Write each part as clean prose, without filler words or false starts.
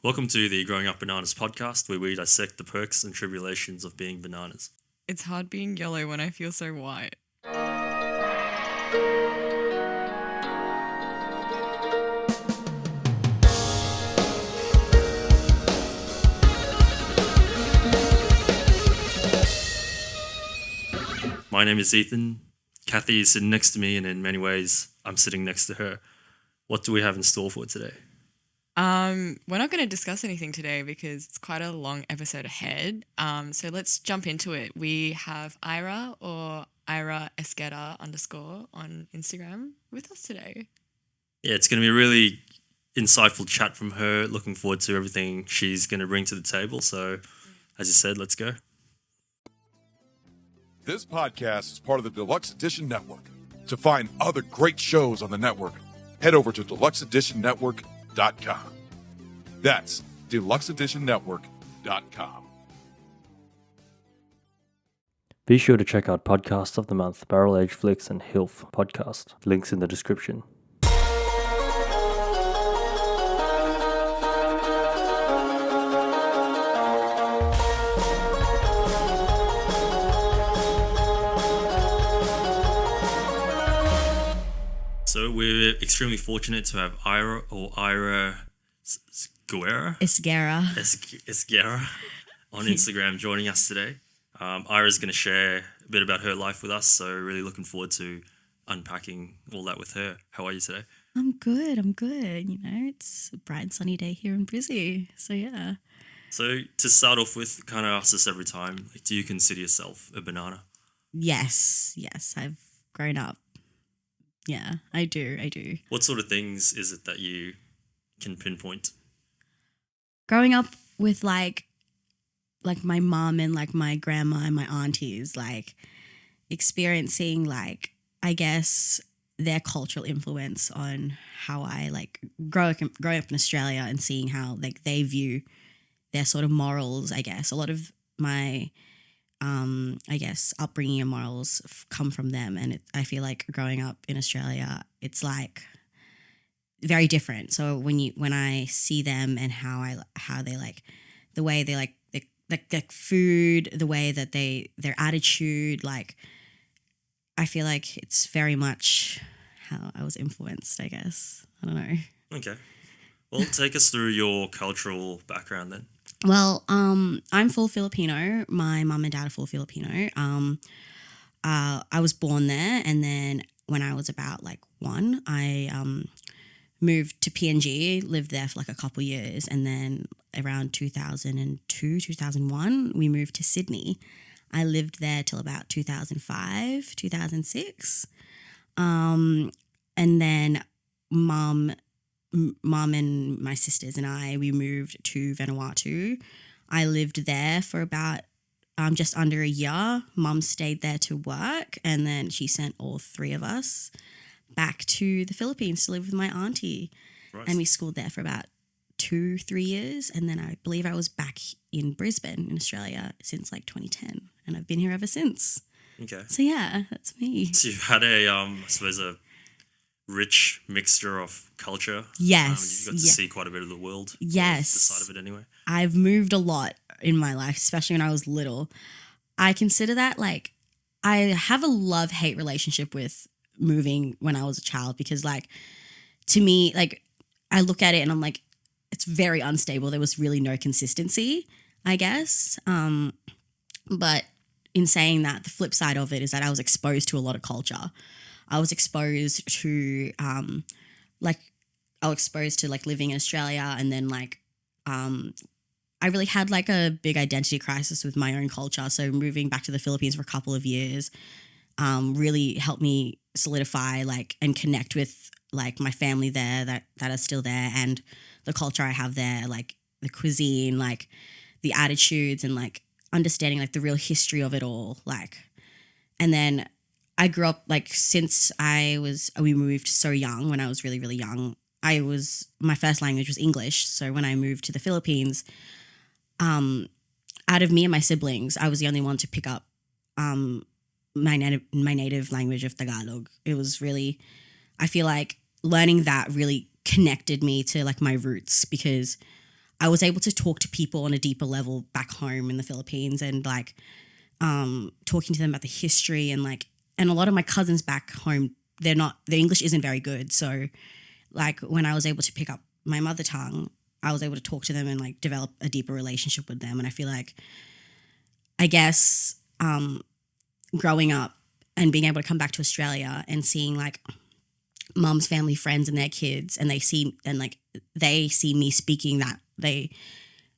Welcome to the Growing Up Bananas podcast, where we dissect the perks and tribulations of being bananas. It's hard being yellow when I feel so white. My name is Ethan. Kathy is sitting next to me, and in many ways, I'm sitting next to her. What do we have in store for today? We're not going to discuss anything today because it's quite a long episode ahead. So let's jump into it. We have Aira or Aira Esqueda _ on Instagram with us today. Yeah, it's going to be a really insightful chat from her. Looking forward to everything she's going to bring to the table. So, as you said, let's go. This podcast is part of the Deluxe Edition Network. To find other great shows on the network, head over to deluxeeditionnetwork.com. That's deluxeeditionnetwork.com. Be sure to check out Podcast of the Month, Barrel Age Flicks, and HILF podcast. Links in the description. So we're extremely fortunate to have Aira or Aira Esguerra on Instagram joining us today. Aira is going to share a bit about her life with us, so really looking forward to unpacking all that with her. How are you today? I'm good. You know, it's a bright and sunny day here in Brizzy. So, yeah. So to start off with, kind of ask this every time, do you consider yourself a banana? Yes. I've grown up. Yeah, I do. What sort of things is it that you can pinpoint? Growing up with like my mom and like my grandma and my aunties, like experiencing like, I guess, their cultural influence on how I like growing up in Australia and seeing how like they view their sort of morals, I guess. A lot of my I guess upbringing and morals come from them, and I feel like growing up in Australia, it's like very different. So when I see them and how they like the way they like food, the way that their attitude, like I feel like it's very much how I was influenced, I guess. I don't know. Okay. Well, take us through your cultural background then. Well, I'm full Filipino. My mum and dad are full Filipino. I was born there, and then when I was about like 1, I moved to PNG, lived there for like a couple years, and then around 2002, 2001, we moved to Sydney. I lived there till about 2005, 2006. And then mum and my sisters and we moved to Vanuatu. I lived there for about just under a year. Mum stayed there to work, and then she sent all 3 of us back to the Philippines to live with my auntie. Right. And we schooled there for about 2-3 years, and then I believe I was back in Brisbane in Australia since like 2010, and I've been here ever since. Okay. So yeah, that's me. So you've had I suppose a rich mixture of culture. Yes. You got to see quite a bit of the world. Yes. The side of it anyway. I've moved a lot in my life, especially when I was little. I consider that like I have a love-hate relationship with moving when I was a child, because like to me, like I look at it and I'm like, it's very unstable. There was really no consistency, I guess. But in saying that, the flip side of it is that I was exposed to a lot of culture. I was exposed to living in Australia, and then like I really had like a big identity crisis with my own culture. So moving back to the Philippines for a couple of years really helped me solidify like and connect with like my family there that are still there, and the culture I have there, like the cuisine, like the attitudes, and like understanding like the real history of it all. Like, and then I grew up like since we moved so young. When I was really, really young, my first language was English. So when I moved to the Philippines, out of me and my siblings, I was the only one to pick up my native language of Tagalog. It was really, I feel like learning that really connected me to like my roots, because I was able to talk to people on a deeper level back home in the Philippines, and like talking to them about the history, and like, and a lot of my cousins back home, their English isn't very good. So like when I was able to pick up my mother tongue, I was able to talk to them and like develop a deeper relationship with them. And I feel like, I guess, growing up and being able to come back to Australia and seeing like mum's family friends and their kids, and they see me speaking that,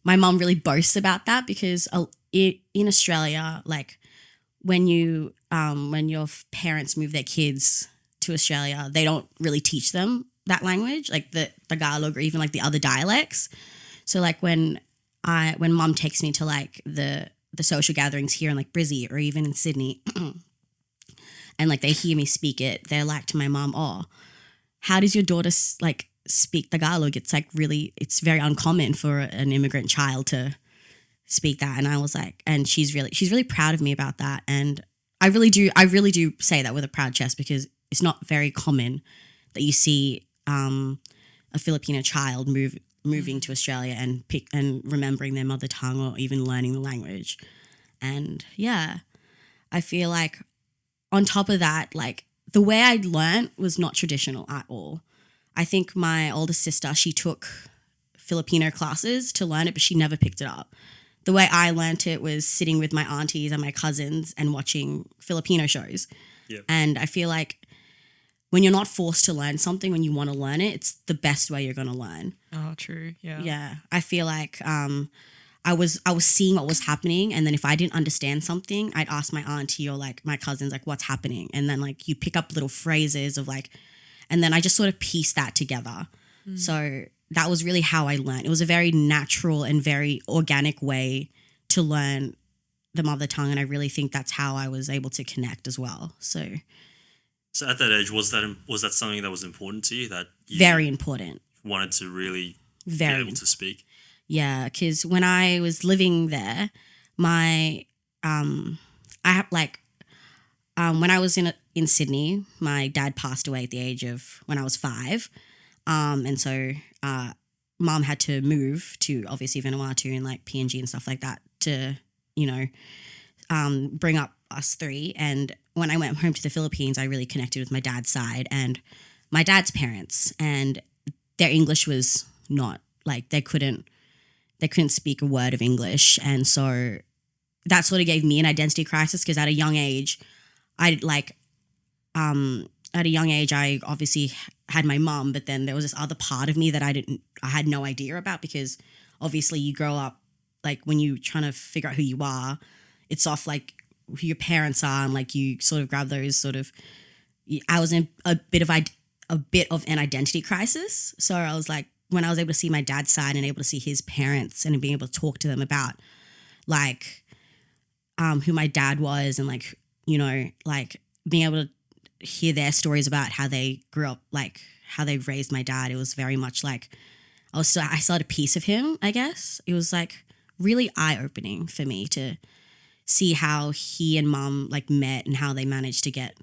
my mum really boasts about that, because in Australia, like when your parents move their kids to Australia, they don't really teach them that language, like the Tagalog or even like the other dialects. So like when mum takes me to like the social gatherings here in like Brizzy or even in Sydney, and like they hear me speak it, they're like to my mum, "Oh, how does your daughter like speak Tagalog? It's like it's very uncommon for an immigrant child to speak that." And I was like, and she's really proud of me about that. And I really do say that with a proud chest, because it's not very common that you see a Filipino child moving to Australia and remembering their mother tongue or even learning the language. And yeah, I feel like on top of that, like the way I learned was not traditional at all. I think my older sister, she took Filipino classes to learn it, but she never picked it up. The way I learned it was sitting with my aunties and my cousins and watching Filipino shows. Yep. And I feel like when you're not forced to learn something, when you want to learn it, it's the best way you're going to learn. Oh, true. Yeah. Yeah. I feel like I was seeing what was happening, and then if I didn't understand something, I'd ask my auntie or like my cousins, like, what's happening? And then like you pick up little phrases of like, and then I just sort of pieced that together. So that was really how I learned. It was a very natural and very organic way to learn the mother tongue, and I really think that's how I was able to connect as well. So at that age, was that something that was important to you, that you very important. wanted to really Very be able to speak? Yeah, because when I was living there, my when I was in Sydney, my dad passed away at the age of when I was 5, and so mom had to move to obviously Vanuatu and like PNG and stuff like that to bring up us 3. And when I went home to the Philippines, I really connected with my dad's side and my dad's parents, and their English was not like they couldn't speak a word of English. And so that sort of gave me an identity crisis, because at a young age, I obviously had my mom, but then there was this other part of me that I had no idea about, because obviously you grow up, like when you trying to figure out who you are, it's off like who your parents are, and like you sort of grab those sort of, I was in a bit of an identity crisis. So I was like, when I was able to see my dad's side and able to see his parents and being able to talk to them about like who my dad was, and like, like being able to hear their stories about how they grew up, like how they raised my dad, it was very much like I saw a piece of him, I guess. It was like really eye-opening for me to see how he and mom like met and how they managed to get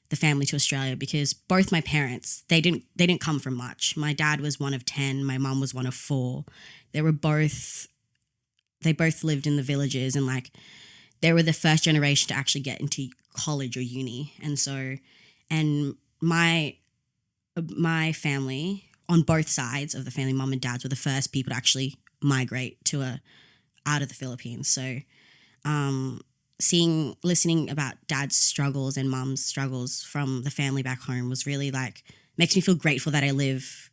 the family to Australia, because both my parents, they didn't come from much. My dad was one of 10, my mom was one of 4. They both lived in the villages, and like they were the first generation to actually get into college or uni. And so, and my family on both sides of the family, mom and dads, were the first people to actually migrate out of the Philippines. So listening about dad's struggles and mom's struggles from the family back home was really like, makes me feel grateful that I live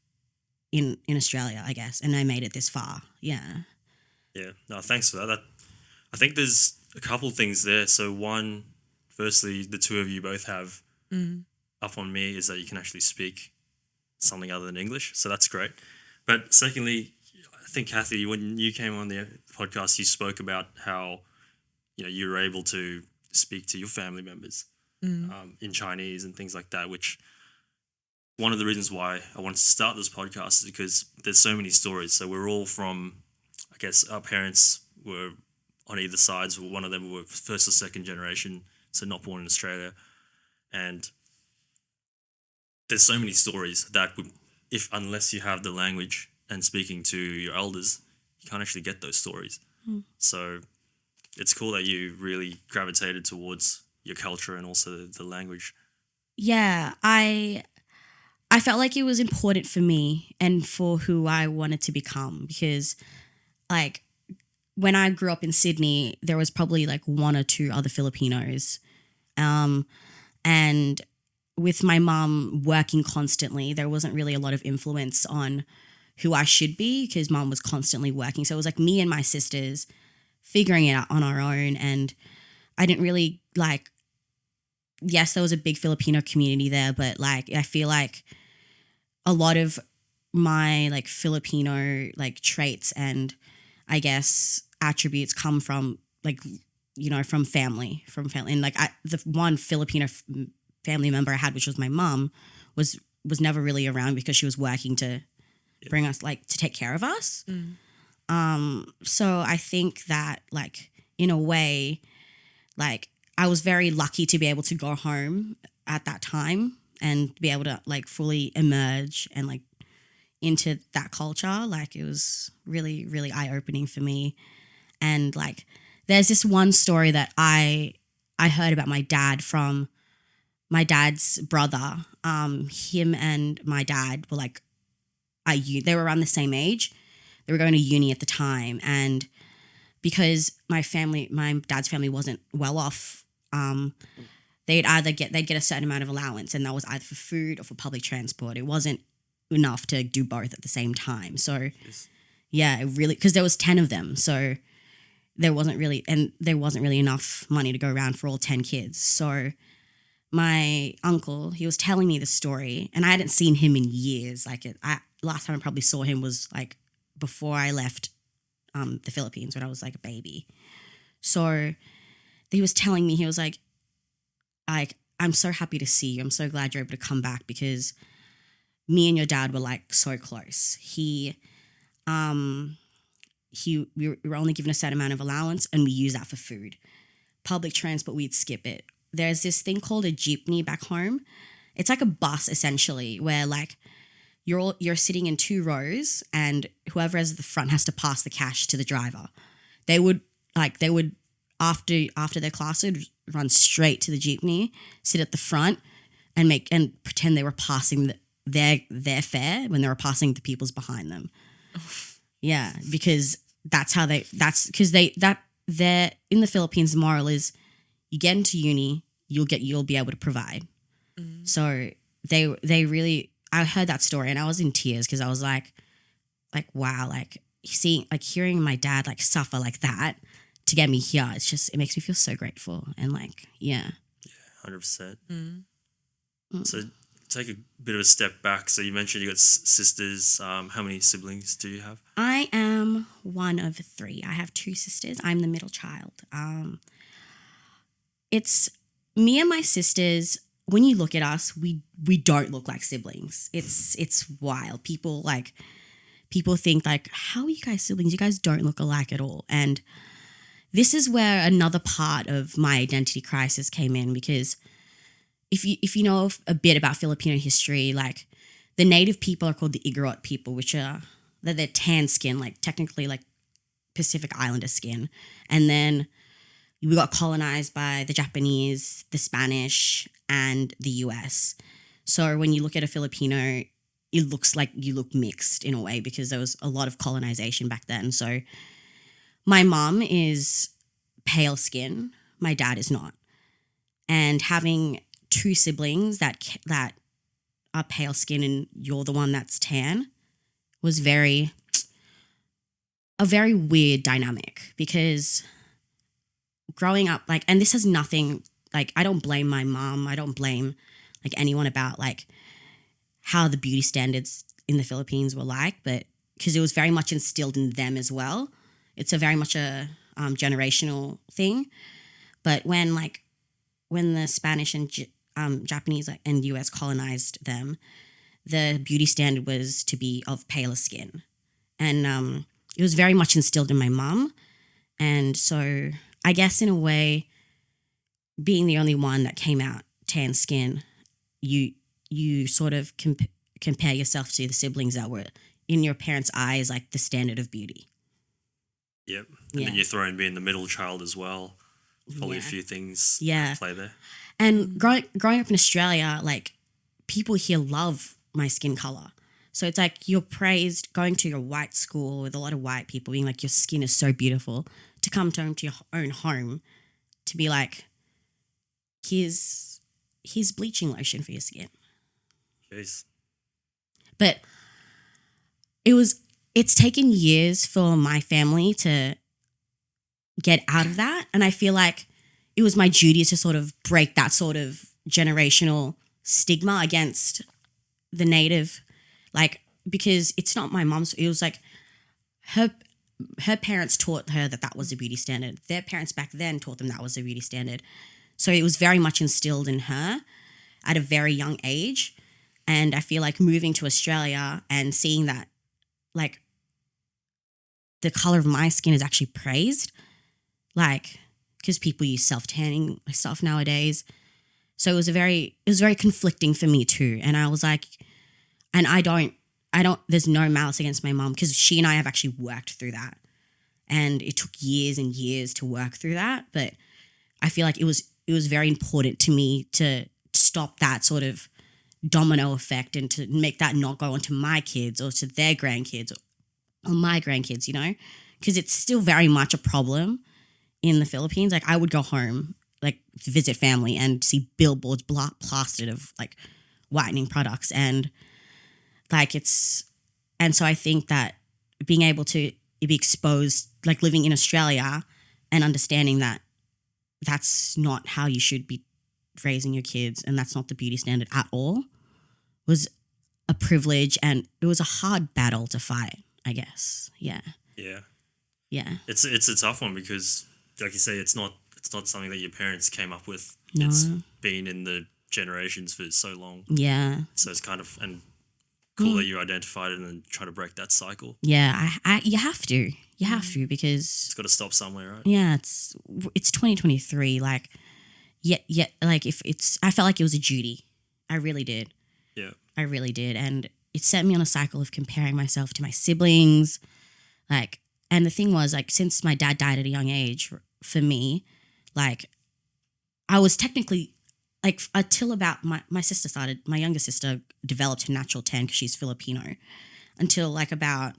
in Australia, I guess, and I made it this far. Yeah. Yeah. No, thanks for that. I think there's a couple things there. So one, firstly, the two of you both have up on me is that you can actually speak something other than English. So that's great. But secondly, I think, Kathy, when you came on the podcast, you spoke about how you were able to speak to your family members in Chinese and things like that, which one of the reasons why I wanted to start this podcast is because there's so many stories. So we're all from, I guess, our parents were on either sides. One of them were first or second generation, so not born in Australia. And there's so many stories that unless you have the language and speaking to your elders, can't actually get those stories. So it's cool that you really gravitated towards your culture and also the language. Yeah, I felt like it was important for me and for who I wanted to become, because like when I grew up in Sydney, there was probably like one or two other Filipinos. And with my mum working constantly, there wasn't really a lot of influence on who I should be, because mum was constantly working. So it was like me and my sisters figuring it out on our own. And I didn't really like, yes, there was a big Filipino community there, but like I feel like a lot of my like Filipino like traits and I guess attributes come from like, you know, from family. And like the one Filipino family member I had, which was my mom, was never really around because she was working to bring us, like, to take care of us. So I think that like in a way, like I was very lucky to be able to go home at that time and be able to like fully emerge and like into that culture. Like it was really, really eye-opening for me. And like there's this one story that I heard about my dad from my dad's brother. Him and my dad were like they were around the same age. They were going to uni at the time, and because my dad's family wasn't well off, they'd get a certain amount of allowance, and that was either for food or for public transport. It wasn't enough to do both at the same time. So yeah, it really, because there was 10 of them, so there wasn't really enough money to go around for all 10 kids. So my uncle, he was telling me the story, and I hadn't seen him in years. Like last time I probably saw him was like before I left the Philippines, when I was like a baby. So he was telling me, he was like, I'm so happy to see you. I'm so glad you're able to come back, because me and your dad were like so close. We were only given a set amount of allowance, and we use that for food. Public transport, we'd skip it. There's this thing called a jeepney back home. It's like a bus essentially, where like you're sitting in 2 rows, and whoever is at the front has to pass the cash to the driver. They would after their class would run straight to the jeepney, sit at the front, and pretend they were passing their fare when they were passing the people's behind them. Yeah, because they're in the Philippines. The moral is, you get into uni, you'll be able to provide. So they really, I heard that story and I was in tears, because I was like wow, like hearing my dad like suffer like that to get me here, it makes me feel so grateful. And like, yeah. 100%. So take a bit of a step back. So you mentioned you got sisters. How many siblings do you have? I am one of 3. I have 2 sisters. I'm the middle child. It's me and my sisters. When you look at us, we don't look like siblings. It's wild. People think like, how are you guys siblings? You guys don't look alike at all. And this is where another part of my identity crisis came in, because if you know a bit about Filipino history, like the native people are called the Igorot people, which are they're tan skin, like technically like Pacific Islander skin. And then we got colonized by the Japanese, the Spanish, and the US. So when you look at a Filipino, it looks like you look mixed in a way, because there was a lot of colonization back then. So my mom is pale skin, my dad is not. And having 2 siblings that are pale skin and you're the one that's tan was a very weird dynamic, because growing up, like, and this has nothing, like, I don't blame my mom, I don't blame like anyone about like how the beauty standards in the Philippines were like, but because it was very much instilled in them as well. It's very much a generational thing. But when the Spanish and Japanese and US colonized them, the beauty standard was to be of paler skin. And it was very much instilled in my mum. And so I guess in a way, being the only one that came out tan skin, you sort of compare yourself to the siblings that were in your parents' eyes like the standard of beauty. Yep. And then you throw in being the middle child as well. Probably a few things at play there. And growing up in Australia, like, people here love my skin color. So it's like you're praised going to your white school with a lot of white people being like, your skin is so beautiful, to come to your own home to be like, here's bleaching lotion for your skin. Jeez. But it's taken years for my family to get out of that. And I feel like it was my duty to sort of break that sort of generational stigma against the native, like, because it's not my mom's, it was like her parents taught her that was a beauty standard. Their parents back then taught them that was a beauty standard. So it was very much instilled in her at a very young age. And I feel like moving to Australia and seeing that, like, the color of my skin is actually praised, like, because people use self-tanning stuff nowadays. So it was very conflicting for me too. And I was like, and I don't, there's no malice against my mom, because she and I have actually worked through that. And it took years and years to work through that. But I feel like it was very important to me to stop that sort of domino effect and to make that not go onto my kids or to their grandkids or my grandkids, you know, because it's still very much a problem in the Philippines. Like, I would go home, like, to visit family and see billboards plastered of, like, whitening products. And, like, and so I think that being able to be exposed, like, living in Australia and understanding that that's not how you should be raising your kids and that's not the beauty standard at all, was a privilege, and it was a hard battle to fight, I guess. Yeah. It's a tough one because, like you say, it's not something that your parents came up with. No. It's been in the generations for so long. Yeah. So it's kind of cool that you identified it and try to break that cycle. Yeah, you have to. You have to, because it's got to stop somewhere, right? Yeah, it's 2023. Like, like, I felt like it was a duty. I really did. Yeah. I really did. And it set me on a cycle of comparing myself to my siblings. Like, and the thing was, like, since my dad died at a young age, for me, like, I was technically, like, until about my sister started, my younger sister developed her natural tan because she's Filipino. Until, like, about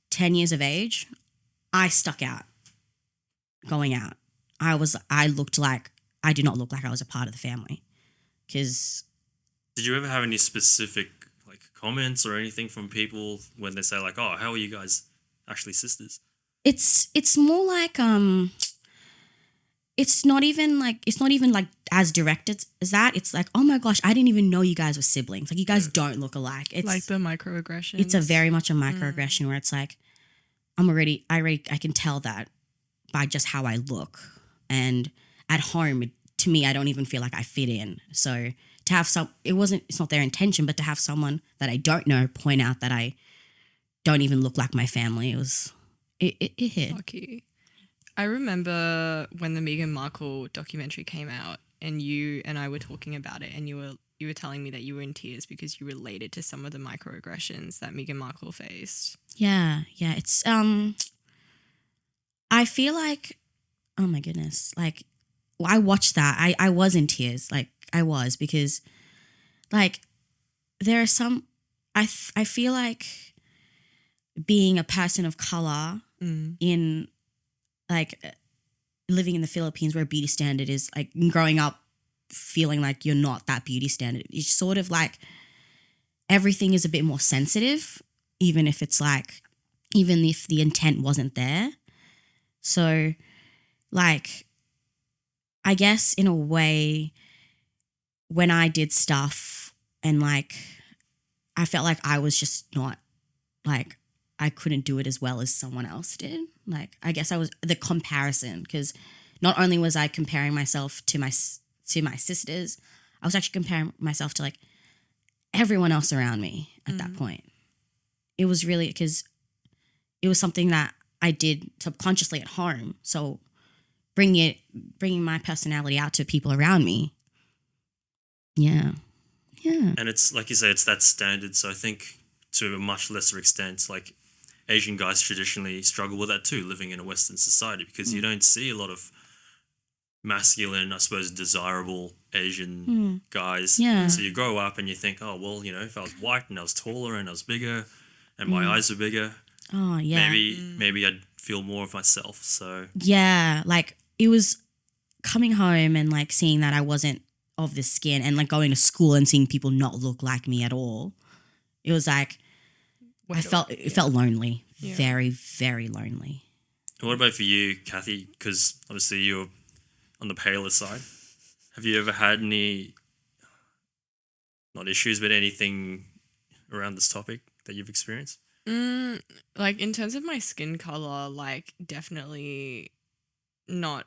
10 years of age, I stuck out going out. I did not look like I was a part of the family. Because... Did you ever have any specific, like, comments or anything from people when they say, like, oh, how are you guys actually sisters? It's more like, it's not even like as direct as that. It's like, oh my gosh, I didn't even know you guys were siblings. Like, you guys don't look alike. It's like the microaggressions. It's a very much a microaggression where it's like, I can tell that by just how I look. And at home, to me, I don't even feel like I fit in. So to have it's not their intention, but to have someone that I don't know point out that I don't even look like my family, it hit. Lucky. I remember when the Meghan Markle documentary came out and you and I were talking about it, and you were telling me that you were in tears because you related to some of the microaggressions that Meghan Markle faced. Yeah. It's I feel like, oh my goodness, like, I watched that. I was in tears. Like, I was, because, like, there are some, I feel like being a person of color in, like, living in the Philippines, where beauty standard is, like, growing up feeling like you're not that beauty standard. It's sort of like everything is a bit more sensitive, even if the intent wasn't there. So, like, I guess in a way, when I did stuff and, like, I felt like I was just not, like, I couldn't do it as well as someone else did. Like, I guess I was the comparison, because not only was I comparing myself to my sisters, I was actually comparing myself to, like, everyone else around me at that point. It was really, because it was something that I did subconsciously at home. So bringing my personality out to people around me. Yeah. And it's, like you say, it's that standard. So I think to a much lesser extent, like, Asian guys traditionally struggle with that too, living in a Western society, because you don't see a lot of masculine, I suppose, desirable Asian guys. Yeah. So you grow up and you think, oh, well, if I was white and I was taller and I was bigger and my eyes were bigger, Oh, yeah. maybe I'd feel more of myself. So Yeah, like it was coming home and like seeing that I wasn't of this skin and like going to school and seeing people not look like me at all. It was like it felt lonely. Yeah. Very, very lonely. what about for you, Kathy? Because obviously you're on the paler side. Have you ever had any, not issues, but anything around this topic that you've experienced? Like in terms of my skin color, like definitely not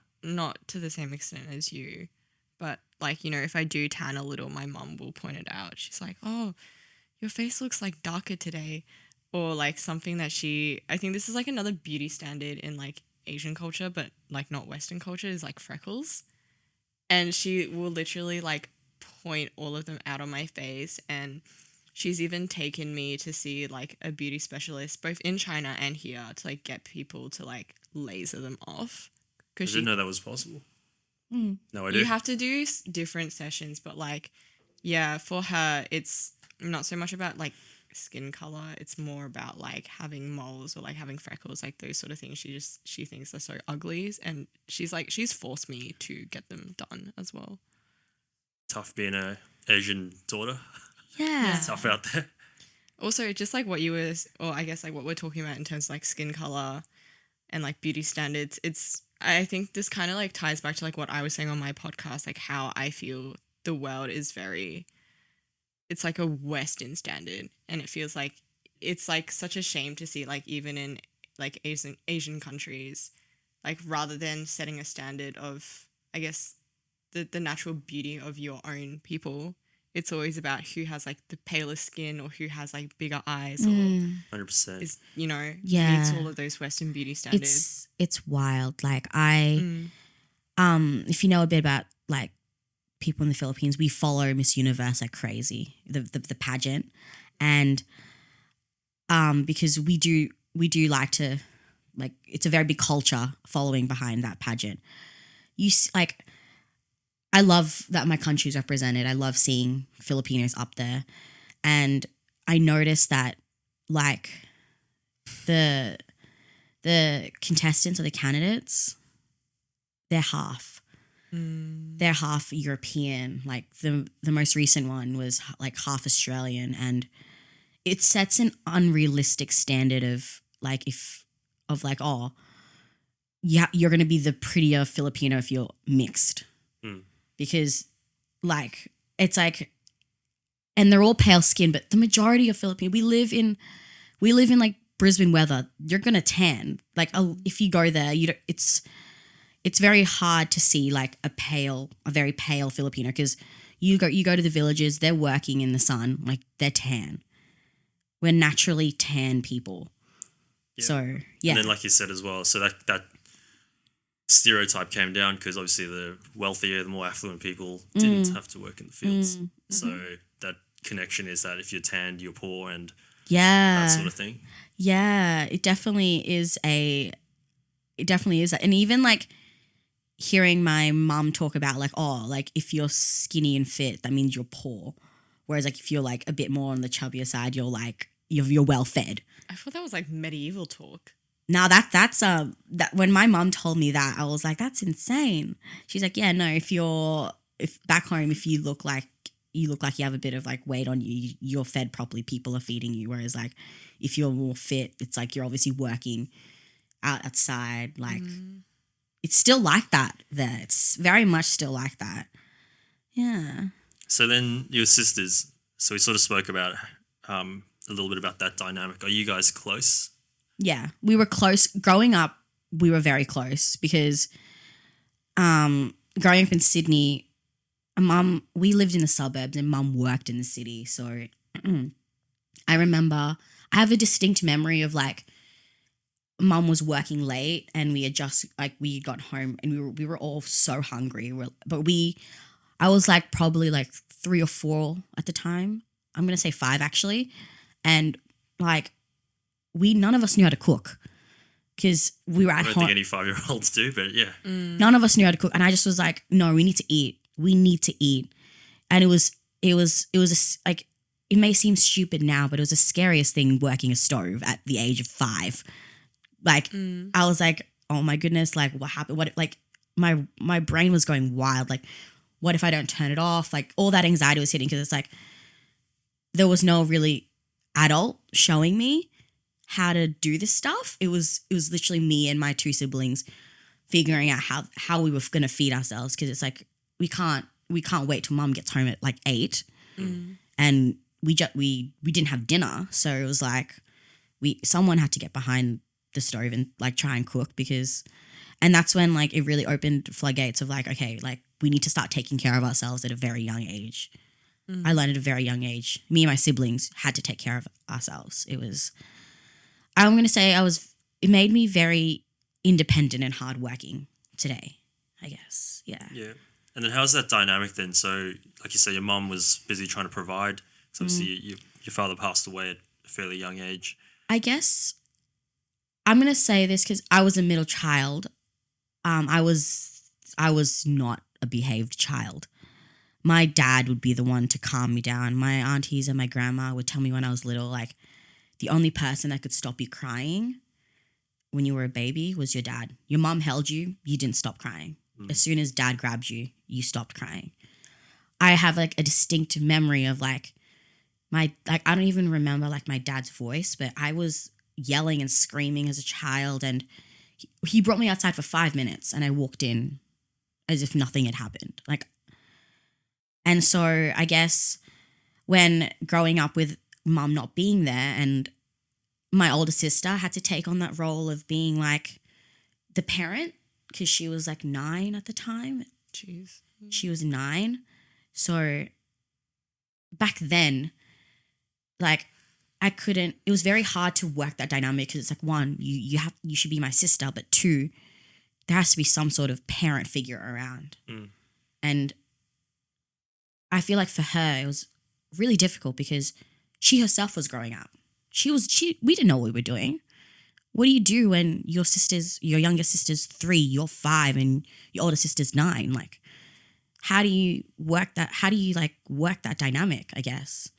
to the same extent as you, but like if I do tan a little, my mum will point it out. She's like, "Oh, your face looks like darker today," or like something that I think this is like another beauty standard in like Asian culture, but like not Western culture, is like freckles, and she will literally like point all of them out on my face. And she's even taken me to see like a beauty specialist both in China and here to like get people to like laser them off. I didn't know that was possible. No, I do. You have to do different sessions, but like, yeah, for her, it's not so much about like skin color. It's more about like having moles or like having freckles, like those sort of things. She thinks they're so ugly, and she's forced me to get them done as well. Tough being a Asian daughter. Yeah. It's tough out there. Also, just like what you were, or I guess like what we're talking about in terms of like skin color and like beauty standards, I think this kind of like ties back to like what I was saying on my podcast, like how I feel the world is it's like a Western standard, and it feels like it's like such a shame to see like even in like Asian countries, like rather than setting a standard of, I guess, the natural beauty of your own people, it's always about who has like the paler skin or who has like bigger eyes or 100%. is Yeah. meets all of those Western beauty standards. It's wild. Like if you know a bit about like people in the Philippines, we follow Miss Universe like crazy, the pageant, and because we do like to, like, it's a very big culture following behind that pageant. Like, I love that my country's represented. I love seeing Filipinos up there, and I noticed that like the contestants or the candidates, they're half. They're half European. Like the most recent one was like half Australian, and it sets an unrealistic standard of like oh, yeah, you're gonna be the prettier Filipino if you're mixed, because like it's like, and they're all pale skin, but the majority of Filipino, we live in like Brisbane weather. You're gonna tan. Like if you go there, it's very hard to see like a very pale Filipino, because you go to the villages, they're working in the sun, like they're tan. We're naturally tan people. Yeah. So yeah. And then like you said as well, so that stereotype came down because obviously the wealthier, the more affluent people didn't have to work in the fields. So that connection is that if you're tanned, you're poor, and that sort of thing. Yeah, it definitely is and even like hearing my mum talk about like, oh, like if you're skinny and fit, that means you're poor. Whereas like if you're like a bit more on the chubbier side, you're like you're well fed. I thought that was like medieval talk. Now that's that when my mum told me that, I was like, that's insane. She's like, yeah, no, if back home, if you look like you have a bit of like weight on you, you're fed properly, people are feeding you. Whereas like if you're more fit, it's like you're obviously working outside. Like it's still like that there. It's very much still like that. Yeah. So then your sisters, so we sort of spoke about a little bit about that dynamic. Are you guys close? Yeah, we were close. Growing up, we were very close because growing up in Sydney, we lived in the suburbs and mum worked in the city. So I remember, I have a distinct memory of like mum was working late and we got home and we were all so hungry. I was like probably like 3 or 4 at the time. I'm going to say 5 actually. And like none of us knew how to cook because we were I at don't home. think any 5-year-olds do, but yeah. None of us knew how to cook, and I just was like, no, we need to eat. We need to eat, and like, it may seem stupid now, but it was the scariest thing working a stove at the age of 5. Like, I was like, oh my goodness, like what happened? What, like my brain was going wild. Like, what if I don't turn it off? Like, all that anxiety was hitting because it's like there was no really adult showing me how to do this stuff. It was literally me and my 2 siblings figuring out how we were going to feed ourselves, because it's like we can't wait till mum gets home at like 8 and we didn't have dinner, so it was like someone had to get behind the stove and like try and cook, and that's when like it really opened floodgates of like, okay, like we need to start taking care of ourselves at a very young age. I learned at a very young age. Me and my siblings had to take care of ourselves. I'm going to say it made me very independent and hardworking today, I guess. Yeah. Yeah. And then how's that dynamic then? So, like you say, your mum was busy trying to provide. So obviously your father passed away at a fairly young age. I guess I'm going to say this because I was a middle child. I was not a behaved child. My dad would be the one to calm me down. My aunties and my grandma would tell me when I was little, like, the only person that could stop you crying when you were a baby was your dad. Your mom held you, you didn't stop crying. As soon as dad grabbed you, you stopped crying. I have like a distinct memory of like I don't even remember like my dad's voice, but I was yelling and screaming as a child, and he brought me outside for 5 minutes and I walked in as if nothing had happened. And so I guess when growing up with mum not being there, and my older sister had to take on that role of being like the parent, because she was like 9 at the time. Jeez. She was 9. So back then, like it was very hard to work that dynamic, because it's like, 1, you should be my sister, but 2, there has to be some sort of parent figure around. And I feel like for her, it was really difficult because she herself was growing up. We didn't know what we were doing. What do you do when your younger sister's 3, you're 5, and your older sister's 9? Like, how do you work that? How do you like work that dynamic, I guess?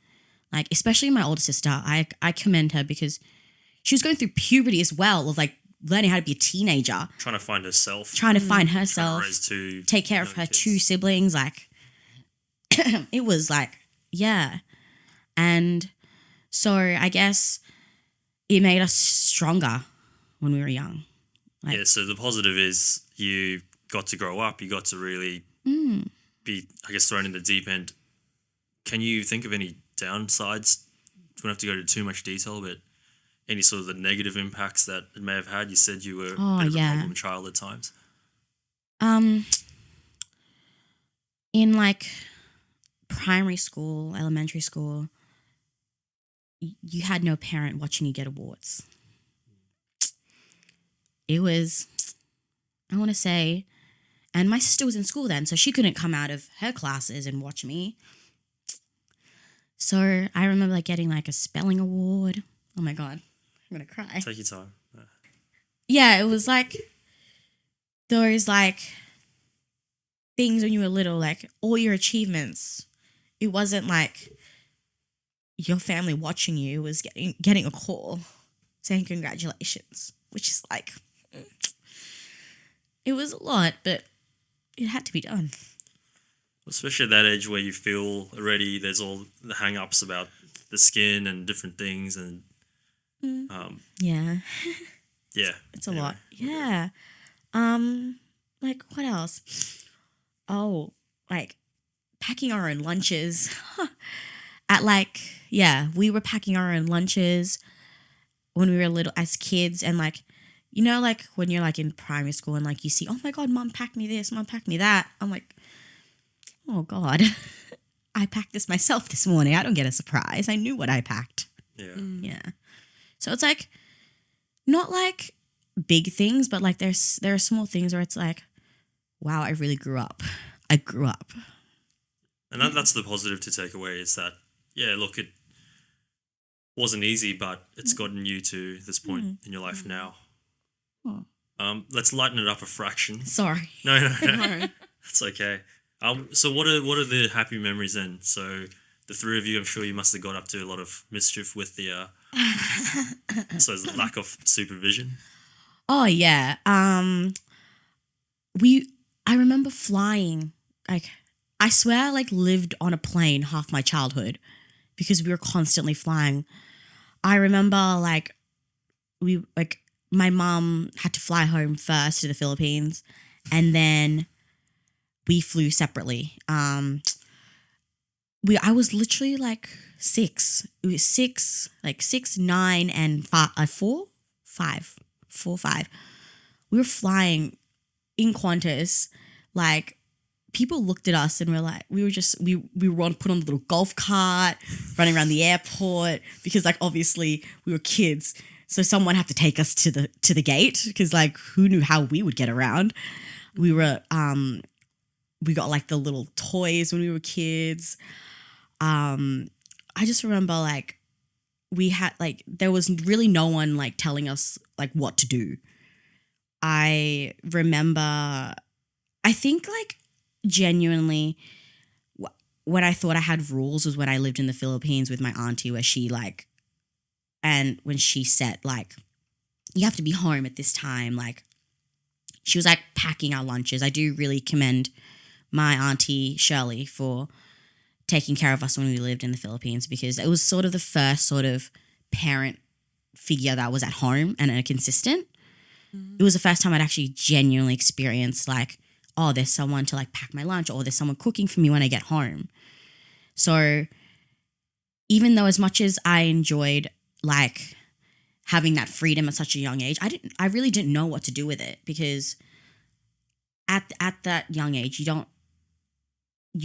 Like, especially my older sister, I commend her because she was going through puberty as well, of like learning how to be a teenager. Trying to find herself. Trying to find herself. Trying to raise 2 take care of her kids. 2 siblings. Like, it was like, yeah. And so I guess it made us stronger when we were young. Like, yeah, so the positive is you got to grow up. You got to really be, I guess, thrown in the deep end. Can you think of any downsides? We don't have to go into too much detail, but any sort of the negative impacts that it may have had? You said you were a bit of a problem child at times. In like primary school, elementary school, you had no parent watching you get awards. It was, I want to say, and my sister was in school then, so she couldn't come out of her classes and watch me. So I remember like getting like a spelling award. Oh my God, I'm going to cry. Take your time. Yeah, it was like those like things when you were little, like all your achievements. It wasn't like your family watching you, it was getting a call saying congratulations, which is like, it was a lot, but it had to be done. Especially at that age where you feel already there's all the hang-ups about the skin and different things, and Yeah. yeah. It's a anyway. lot. Yeah. Like what else? Oh, like packing our own lunches. At like, yeah, we were packing our own lunches when we were little as kids, and like, you know, like when you're like in primary school and like you see, oh my God, mom packed me this, mom packed me that. I'm like, oh God, I packed this myself this morning. I don't get a surprise. I knew what I packed. Yeah. Yeah. So it's like, not like big things, but like there are small things where it's like, wow, I really grew up. I grew up. And that's the positive to take away is that, yeah, look, wasn't easy, but it's gotten you to this point in your life now. Let's lighten it up a fraction. Sorry. No, No. that's okay. So what are the happy memories then? So the three of you, I'm sure you must have got up to a lot of mischief with the so the lack of supervision. Oh yeah. I remember flying. Like I swear I like lived on a plane half my childhood because we were constantly flying. I remember like my mom had to fly home first to the Philippines and then we flew separately. I was literally like 6. It was 6, like 6, 9, and 4, 5. We were flying in Qantas. Like people looked at us and we were put on the little golf cart, running around the airport because like obviously we were kids. So someone had to take us to the gate because like who knew how we would get around. We got like the little toys when we were kids. I just remember like we had like there was really no one like telling us like what to do. I remember I think like genuinely when I thought I had rules was when I lived in the Philippines with my auntie where she like and when she said like you have to be home at this time, like she was like packing our lunches. I do really commend my auntie Shirley for taking care of us when we lived in the Philippines because it was sort of the first sort of parent figure that was at home and consistent. It was the first time I'd actually genuinely experienced like, oh, there's someone to like pack my lunch or there's someone cooking for me when I get home. So even though as much as I enjoyed like having that freedom at such a young age, I really didn't know what to do with it because at that young age, you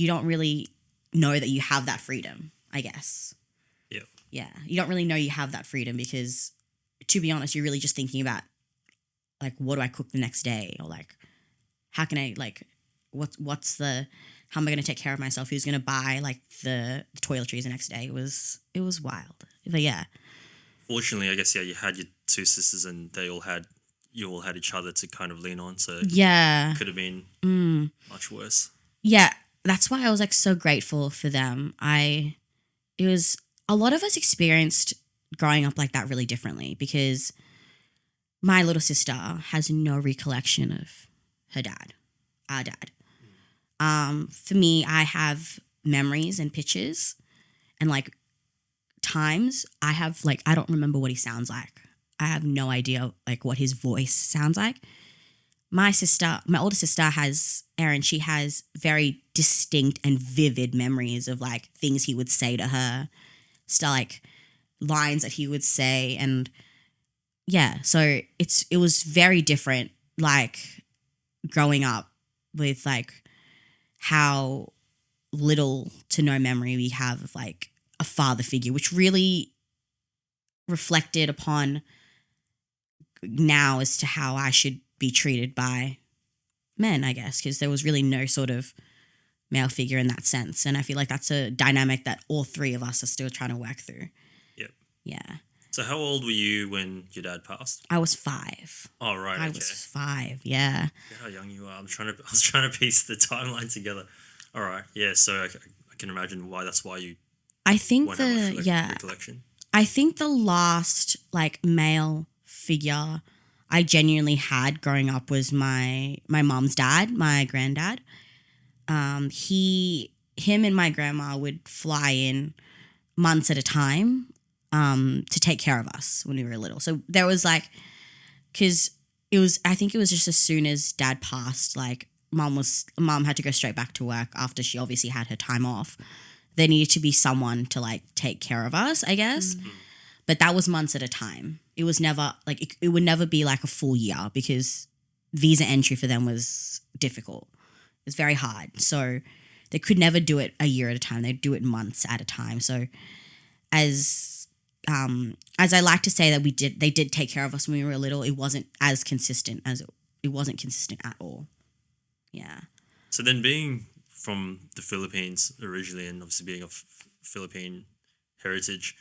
don't really know that you have that freedom, I guess. Yep. Yeah. You don't really know you have that freedom because to be honest, you're really just thinking about like, what do I cook the next day? Or like, how can I like, how am I going to take care of myself? Who's going to buy like the toiletries the next day? It was wild. But yeah. Fortunately, I guess, yeah, you had your two sisters and you all had each other to kind of lean on. So yeah, it could have been much worse. Yeah. That's why I was like so grateful for them. It was a lot of us experienced growing up like that really differently because my little sister has no recollection of her dad, our dad. For me, I have memories and pictures and like times I have like, I don't remember what he sounds like. I have no idea like what his voice sounds like. My older sister has, Erin, she has very distinct and vivid memories of like things he would say to her, stuff like lines that he would say. And yeah, so it was very different like growing up with like how little to no memory we have of like a father figure, which really reflected upon now as to how I should be treated by men, I guess, because there was really no sort of male figure in that sense. And I feel like that's a dynamic that all three of us are still trying to work through. Yep. Yeah. So how old were you when your dad passed? I was 5. Oh, right. I okay. was 5, yeah. Yeah, how young you are. I was trying to piece the timeline together. All right. Yeah, so I can imagine that's why you I think won't have much recollection. I think the last like male figure I genuinely had growing up was my mom's dad, my granddad. Him and my grandma would fly in months at a time to take care of us when we were little. So there was like, because I think it was just as soon as dad passed, like mom had to go straight back to work after she obviously had her time off. There needed to be someone to like take care of us, I guess. Mm-hmm. But that was months at a time. It was never like, it would never be like a full year because visa entry for them was difficult. It was very hard. So they could never do it a year at a time. They'd do it months at a time. So as I like to say that they did take care of us when we were little, it wasn't as consistent it wasn't consistent at all. Yeah. So then being from the Philippines originally and obviously being of Philippine heritage,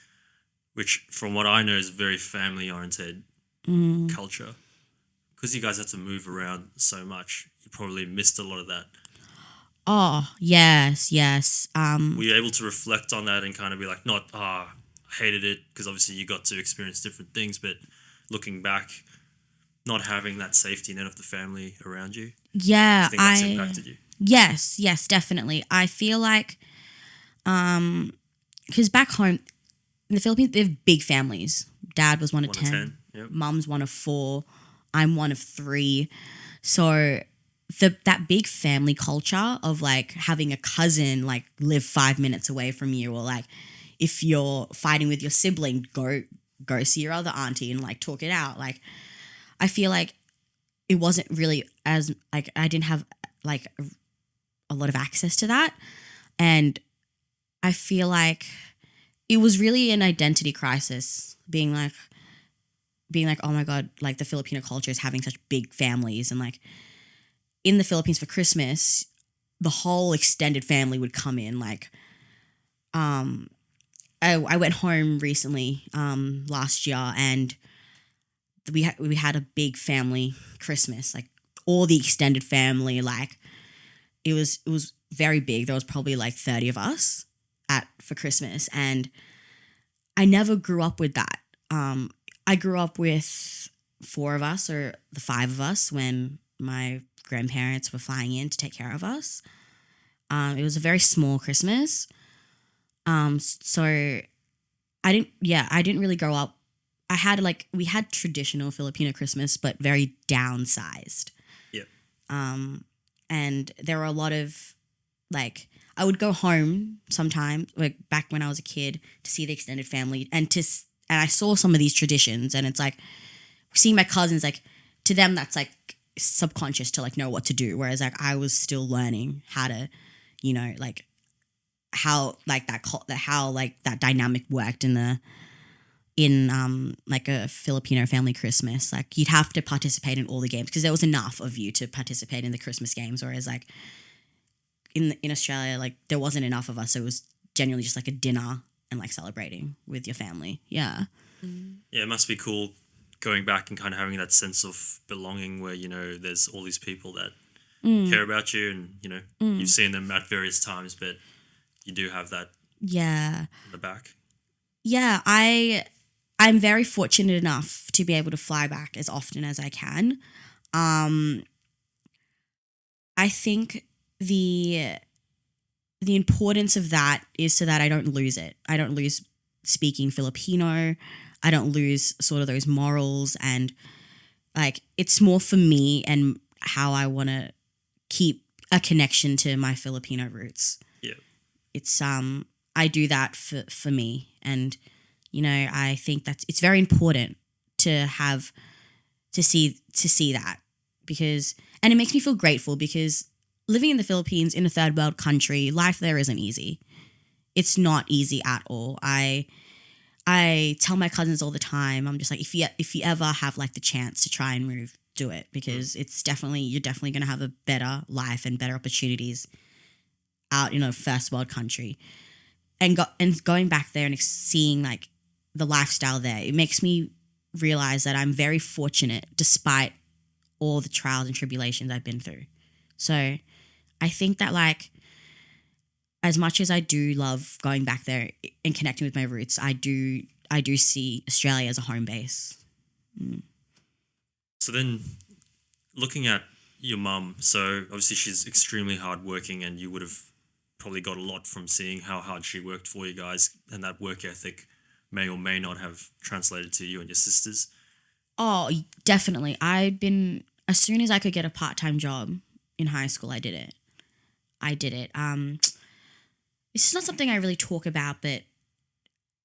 which from what I know is very family oriented culture. Because you guys had to move around so much, you probably missed a lot of that. Oh, yes, yes. Were you able to reflect on that and kind of be like, not, I hated it, because obviously you got to experience different things, but looking back, not having that safety net of the family around you, Yeah, I think that's impacted you. Yes, yes, definitely. I feel like, because back home in the Philippines, they have big families. Dad was one of 10. Yep. Mum's one of 4. I'm one of 3. So that big family culture of like having a cousin like live 5 minutes away from you, or like if you're fighting with your sibling, go see your other auntie and like talk it out. Like I feel like it wasn't really as like I didn't have like a lot of access to that, and I feel like it was really an identity crisis, being like, oh my God, like the Filipino culture is having such big families. And like in the Philippines for Christmas, the whole extended family would come in. Like, I went home recently, last year, and we had a big family Christmas, like all the extended family. Like it was very big. There was probably like 30 of us for Christmas, and I never grew up with that. I grew up with 4 of us, or the 5 of us, when my grandparents were flying in to take care of us. It was a very small Christmas. So I didn't really grow up. We had traditional Filipino Christmas, but very downsized. Yep. And there were a lot of like, I would go home sometimes, like back when I was a kid, to see the extended family, and I saw some of these traditions, and it's like seeing my cousins, like to them that's like subconscious to like know what to do, whereas like I was still learning how to, like how like that dynamic worked in like a Filipino family Christmas. Like you'd have to participate in all the games because there was enough of you to participate in the Christmas games, whereas like in Australia, like there wasn't enough of us, so it was genuinely just like a dinner and like celebrating with your family. Yeah. Yeah, it must be cool going back and kind of having that sense of belonging where, there's all these people that care about you, and, you've seen them at various times, but you do have that in the back. Yeah, I'm very fortunate enough to be able to fly back as often as I can. I think the importance of that is so that I don't lose it. I don't lose speaking Filipino. I don't lose sort of those morals, and like it's more for me and how I want to keep a connection to my Filipino roots. Yeah. It's I do that for me, and I think it's very important to see that, because, and it makes me feel grateful because living in the Philippines, in a third world country, life there isn't easy. It's not easy at all. I tell my cousins all the time, I'm just like, if you ever have like the chance to try and move, do it, because you're definitely going to have a better life and better opportunities out in a first world country. And going back there and seeing like the lifestyle there, it makes me realize that I'm very fortunate despite all the trials and tribulations I've been through. So I think that like, as much as I do love going back there and connecting with my roots, I do see Australia as a home base. So then, looking at your mum, so obviously she's extremely hardworking, and you would have probably got a lot from seeing how hard she worked for you guys, and that work ethic may or may not have translated to you and your sisters. Oh, definitely. As soon as I could get a part-time job in high school, I did it. It's not something I really talk about, but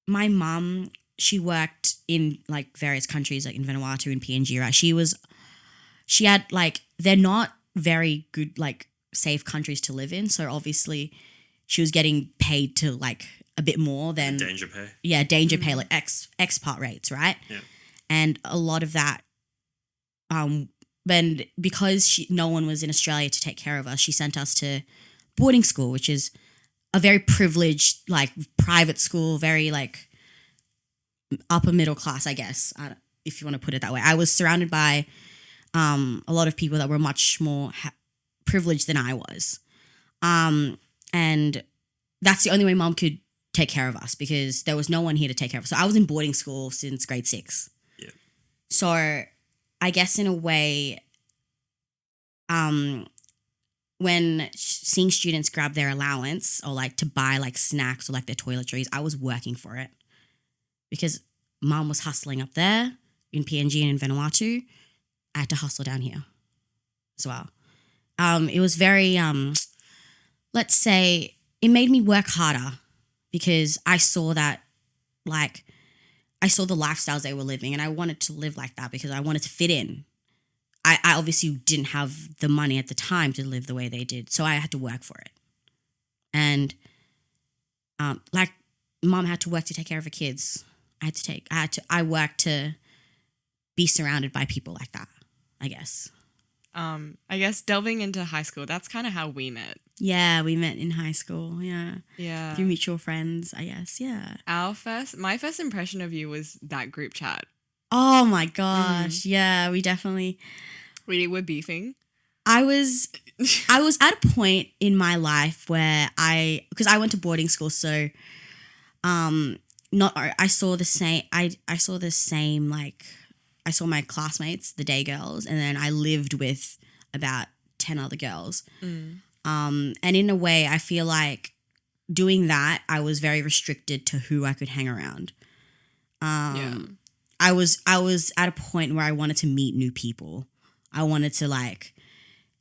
my mum, she worked in like various countries, like in Vanuatu and PNG, right? She had like, they're not very good, like safe countries to live in. So obviously she was getting paid to like a bit more than danger pay. Yeah, danger pay, like expat rates, right? Yeah. And a lot of that, then because no one was in Australia to take care of us, she sent us to boarding school, which is a very privileged, like private school, very like upper middle class, I guess, if you want to put it that way. I was surrounded by a lot of people that were much more privileged than I was. And that's the only way mom could take care of us because there was no one here to take care of us. So I was in boarding school since grade 6. Yeah. So I guess in a way, when seeing students grab their allowance or like to buy like snacks or like their toiletries, I was working for it because mom was hustling up there in PNG and in Vanuatu. I had to hustle down here as well. It was very, let's say, it made me work harder because I saw that, like, I saw the lifestyles they were living and I wanted to live like that because I wanted to fit in. I obviously didn't have the money at the time to live the way they did, so I had to work for it. And like mom had to work to take care of her kids. I worked to be surrounded by people like that, I guess. I guess delving into high school, that's kind of how we met. Yeah, we met in high school. Yeah. Yeah. Through mutual friends, I guess. Yeah. My first impression of you was that group chat. Oh my gosh. Yeah, we definitely. We were beefing. I was at a point in my life where because I went to boarding school, so I saw the same like I saw my classmates, the day girls, and then I lived with about 10 other girls. And in a way, I feel like doing that, I was very restricted to who I could hang around. I was at a point where I wanted to meet new people. I wanted to like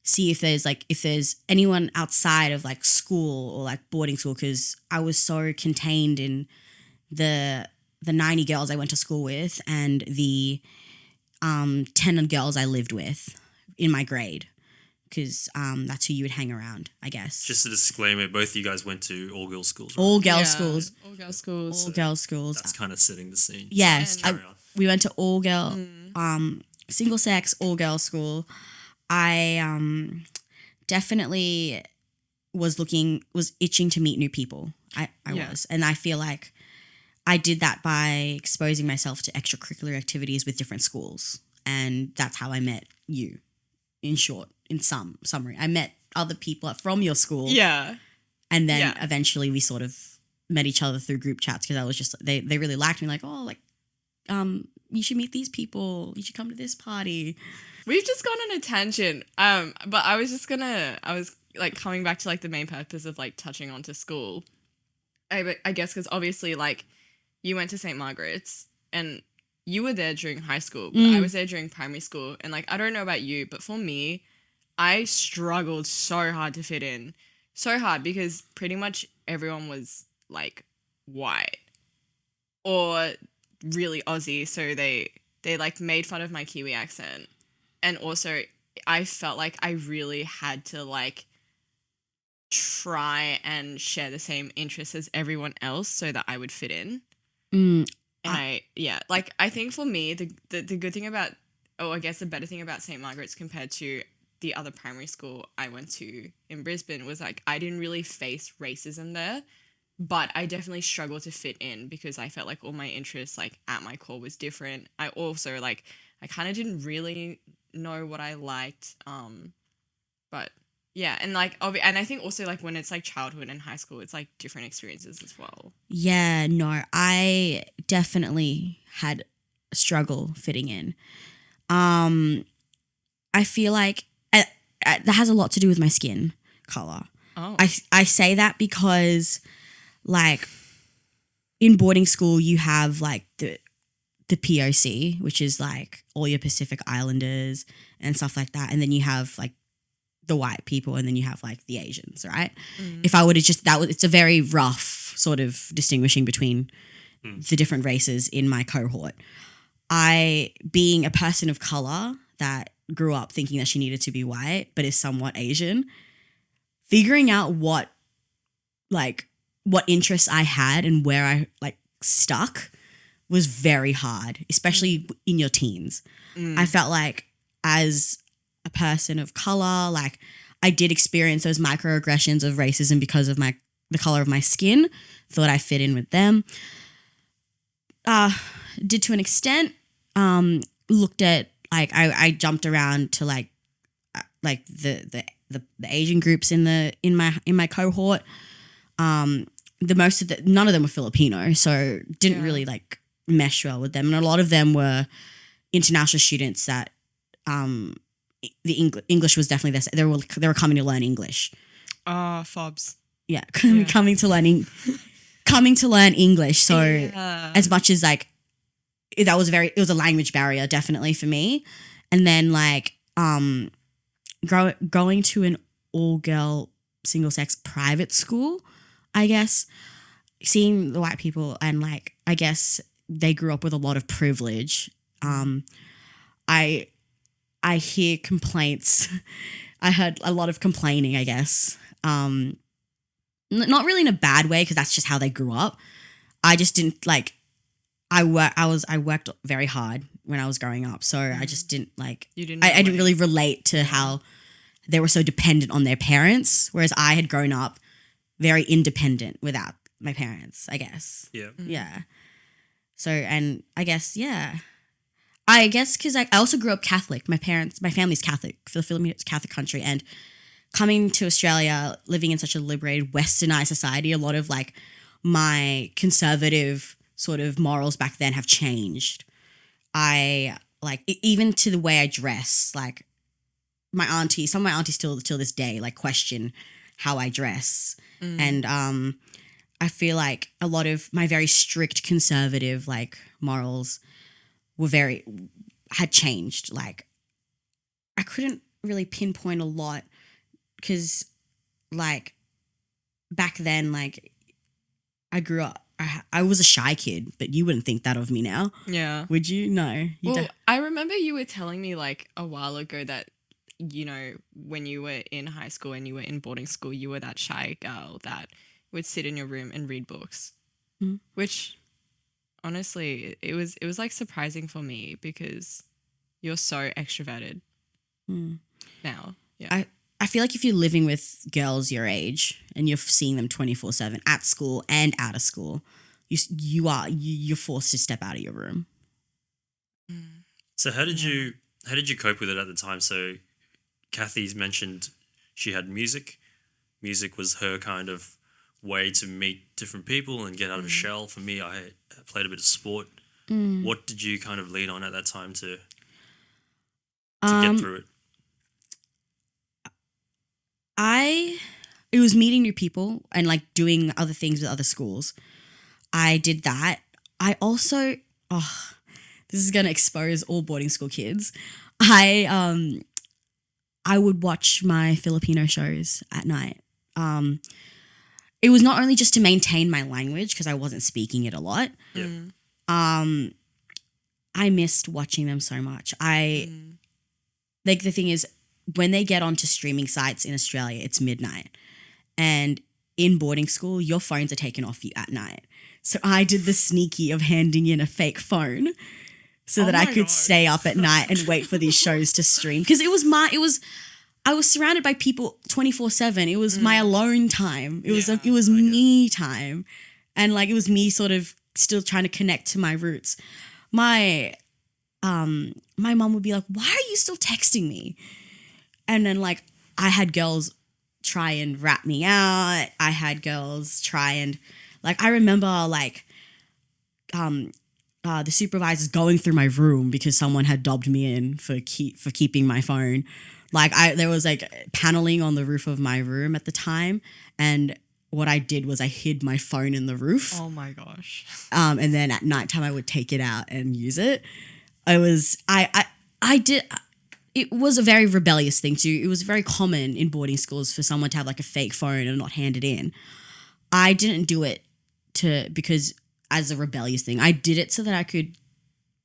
see if there's anyone outside of like school or like boarding school, because I was so contained in the 90 girls I went to school with and the 10 girls I lived with in my grade, because that's who you would hang around, I guess. Just a disclaimer, both of you guys went to all-girls schools, right? All girls schools. All girls schools. All girls schools. That's kind of setting the scene. Yes. So carry on. We went to all girl, single sex, all girls school. I definitely was itching to meet new people. I was. And I feel like I did that by exposing myself to extracurricular activities with different schools. And that's how I met you, in short, in summary. I met other people from your school. Yeah. And then eventually we sort of met each other through group chats, because I was just, they really liked me. Like, oh, like, you should meet these people. You should come to this party. We've just gone on a tangent. But I was like coming back to like the main purpose of like touching onto school. I guess because obviously like you went to St. Margarets and you were there during high school, but I was there during primary school. And like, I don't know about you, but for me, I struggled so hard to fit in. So hard, because pretty much everyone was like white or really Aussie. So they like made fun of my Kiwi accent. And also I felt like I really had to like try and share the same interests as everyone else so that I would fit in. And I think for me, the good thing about, I guess the better thing about St. Margaret's compared to the other primary school I went to in Brisbane was like, I didn't really face racism there, but I definitely struggled to fit in because I felt like all my interests like at my core was different. I also like, I kind of didn't really know what I liked. But yeah. And like, and I think also like when it's like childhood and high school, it's like different experiences as well. Yeah, no, I definitely had a struggle fitting in. I feel like that has a lot to do with my skin color. Oh. I say that because like in boarding school you have like the POC, which is like all your Pacific Islanders and stuff like that, and then you have like the white people, and then you have like the Asians, right? If I were to just it's a very rough sort of distinguishing between the different races in my cohort. I, being a person of color that grew up thinking that she needed to be white but is somewhat Asian, figuring out what interests I had and where I like stuck was very hard, especially in your teens. I felt like as a person of color, like I did experience those microaggressions of racism because of the color of my skin. Thought I fit in with them. did to an extent. Looked at like I jumped around to like the Asian groups in my cohort. None of them were Filipino, so didn't really like mesh well with them, and a lot of them were international students that the English was definitely there. They were coming to learn English. Fobs. Yeah, coming to learn English. So as much as like it was a language barrier definitely for me, and then like going to an all-girl single-sex private school, I guess, seeing the white people and like I guess they grew up with a lot of privilege. I hear complaints. I heard a lot of complaining, I guess. Not really in a bad way because that's just how they grew up. I just didn't like. I worked very hard when I was growing up, so I just didn't like. I didn't really relate to how they were so dependent on their parents, whereas I had grown up very independent without my parents, I guess. Yeah. Yeah. So, and I guess, I guess because I also grew up Catholic. My family's Catholic, for the Philippines, Catholic country. And coming to Australia, living in such a liberated, westernized society, a lot of like my conservative sort of morals back then have changed. I like, even to the way I dress, like some of my aunties till this day, like question how I dress. And I feel like a lot of my very strict conservative like morals had changed. Like I couldn't really pinpoint a lot because like back then, like I grew up, I was a shy kid, but you wouldn't think that of me now. Yeah. Would you? No. I remember you were telling me like a while ago that, you know, when you were in high school and you were in boarding school, you were that shy girl that would sit in your room and read books, which honestly, it was like surprising for me because you're so extroverted now. Yeah. I feel like if you're living with girls your age and you're seeing them 24/7 at school and out of school, you're forced to step out of your room. So how did you cope with it at the time? So Kathy's mentioned she had music. Music was her kind of way to meet different people and get out of a shell. For me, I played a bit of sport. What did you kind of lean on at that time to get through it? It was meeting new people and like doing other things with other schools. I did that. I also, this is going to expose all boarding school kids. I would watch my Filipino shows at night. It was not only just to maintain my language because I wasn't speaking it a lot. Yep. I missed watching them so much. Like the thing is, when they get onto streaming sites in Australia, it's midnight. And in boarding school, your phones are taken off you at night. So I did the sneaky of handing in a fake phone so that I could stay up at night and wait for these shows to stream. Because I was surrounded by people 24/7. It was my alone time. It was me time. And like it was me sort of still trying to connect to my roots. My mom would be like, "Why are you still texting me?" And then like I had girls try and rat me out. I had girls try and like I remember like the supervisors going through my room because someone had dobbed me in for keeping my phone. Like there was like paneling on the roof of my room at the time, and what I did was I hid my phone in the roof. Oh my gosh. And then at nighttime I would take it out and use it. It was a very rebellious thing too. It was very common in boarding schools for someone to have like a fake phone and not hand it in. I didn't do it because as a rebellious thing. I did it so that I could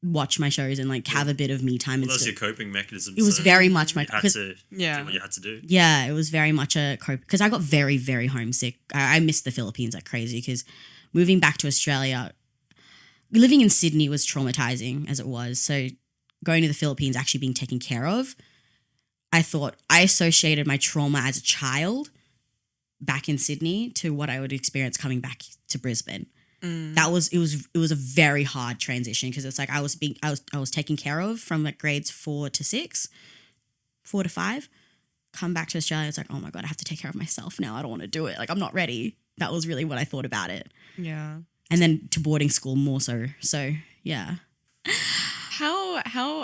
watch my shows and like have a bit of me time. Well, that's your coping mechanism. It was very much my you had to do what you had to do. Yeah, it was very much a cope because I got very, very homesick. I missed the Philippines like crazy because moving back to Australia, living in Sydney was traumatizing as it was. So going to the Philippines, actually being taken care of, I associated my trauma as a child back in Sydney to what I would experience coming back to Brisbane. It was a very hard transition because it's like I was taken care of from like grades 4 to 5. Come back to Australia, it's like, oh my God, I have to take care of myself now. I don't want to do it. Like, I'm not ready. That was really what I thought about it. Yeah. And then to boarding school more so. So yeah. How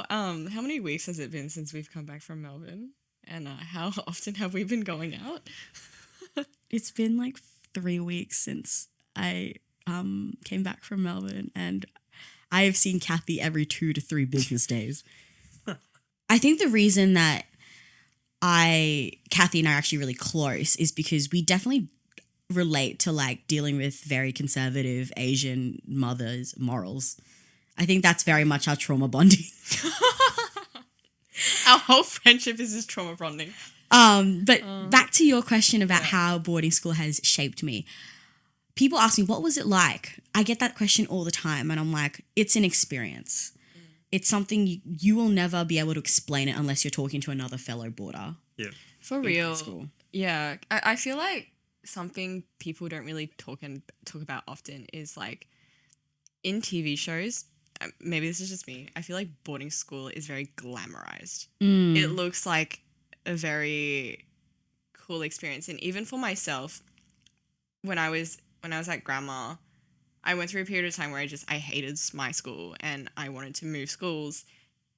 many weeks has it been since we've come back from Melbourne? And how often have we been going out? It's been like 3 weeks since I came back from Melbourne, and I have seen Kathy every 2 to 3 business days. I think the reason that Kathy and I are actually really close is because we definitely relate to like dealing with very conservative Asian mothers' morals. I think that's very much our trauma bonding. Our whole friendship is just trauma bonding. But back to your question about how boarding school has shaped me. People ask me, what was it like? I get that question all the time, and I'm like, it's an experience. It's something you will never be able to explain it unless you're talking to another fellow boarder. Yeah. For real. Yeah. I feel like something people don't really talk about often is like in TV shows, maybe this is just me, I feel like boarding school is very glamorized. It looks like a very cool experience. And even for myself, when I was at grandma, I went through a period of time where I hated my school and I wanted to move schools,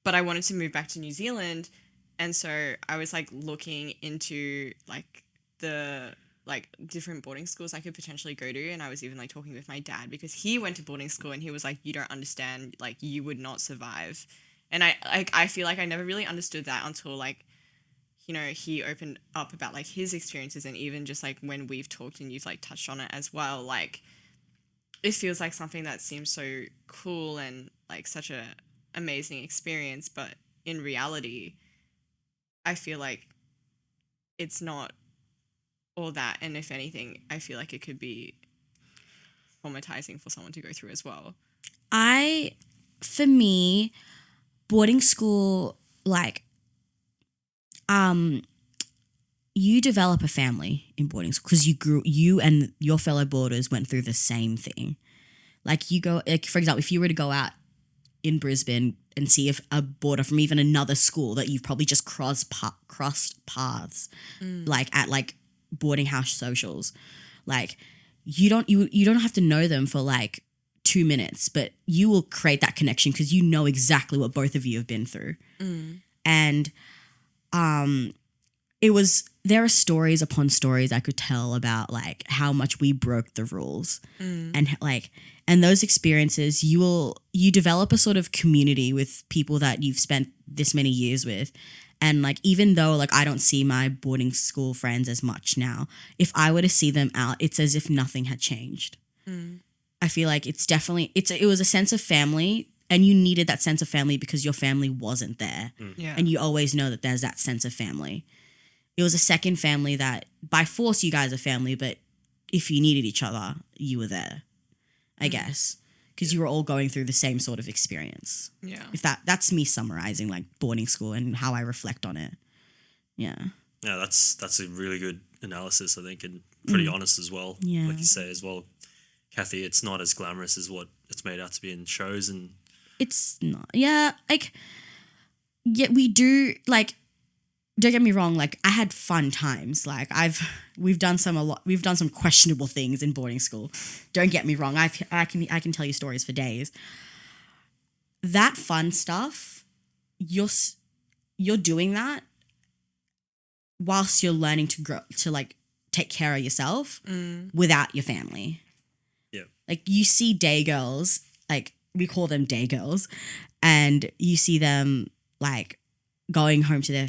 but I wanted to move back to New Zealand. And so I was like looking into like the like different boarding schools I could potentially go to. And I was even like talking with my dad because he went to boarding school and he was like, you don't understand, like you would not survive. And I feel like I never really understood that until like, you know, he opened up about like his experiences, and even just like when we've talked and you've like touched on it as well, like it feels like something that seems so cool and like such a amazing experience, but in reality, I feel like it's not all that, and if anything, I feel like it could be traumatizing for someone to go through as well. For me, boarding school, like, you develop a family in boarding school because you and your fellow boarders went through the same thing. Like you go, like for example, if you were to go out in Brisbane and see if a boarder from even another school that you've probably just crossed paths, like at like boarding house socials, like you don't have to know them for like 2 minutes, but you will create that connection because you know exactly what both of you have been through. And there are stories upon stories I could tell about like how much we broke the rules, and those experiences, you develop a sort of community with people that you've spent this many years with. And like, even though like I don't see my boarding school friends as much now, if I were to see them out, it's as if nothing had changed. I feel like it's definitely, it was a sense of family, and you needed that sense of family because your family wasn't there. Yeah. And you always know that there's that sense of family. It was a second family that by force you guys are family, but if you needed each other, you were there, I guess, because you were all going through the same sort of experience. Yeah. If that's me summarizing like boarding school and how I reflect on it. Yeah. Yeah, that's a really good analysis, I think, and pretty honest as well. Yeah. Like you say as well, Kathy, it's not as glamorous as what it's made out to be in shows, and it's not. Yeah, like, yeah, we do, like, don't get me wrong, like I had fun times. Like we've done some questionable things in boarding school. Don't get me wrong. I can tell you stories for days. That fun stuff, you're doing that whilst you're learning to grow, to like take care of yourself without your family. Yeah. Like you see day girls, like we call them day girls, and you see them like going home to their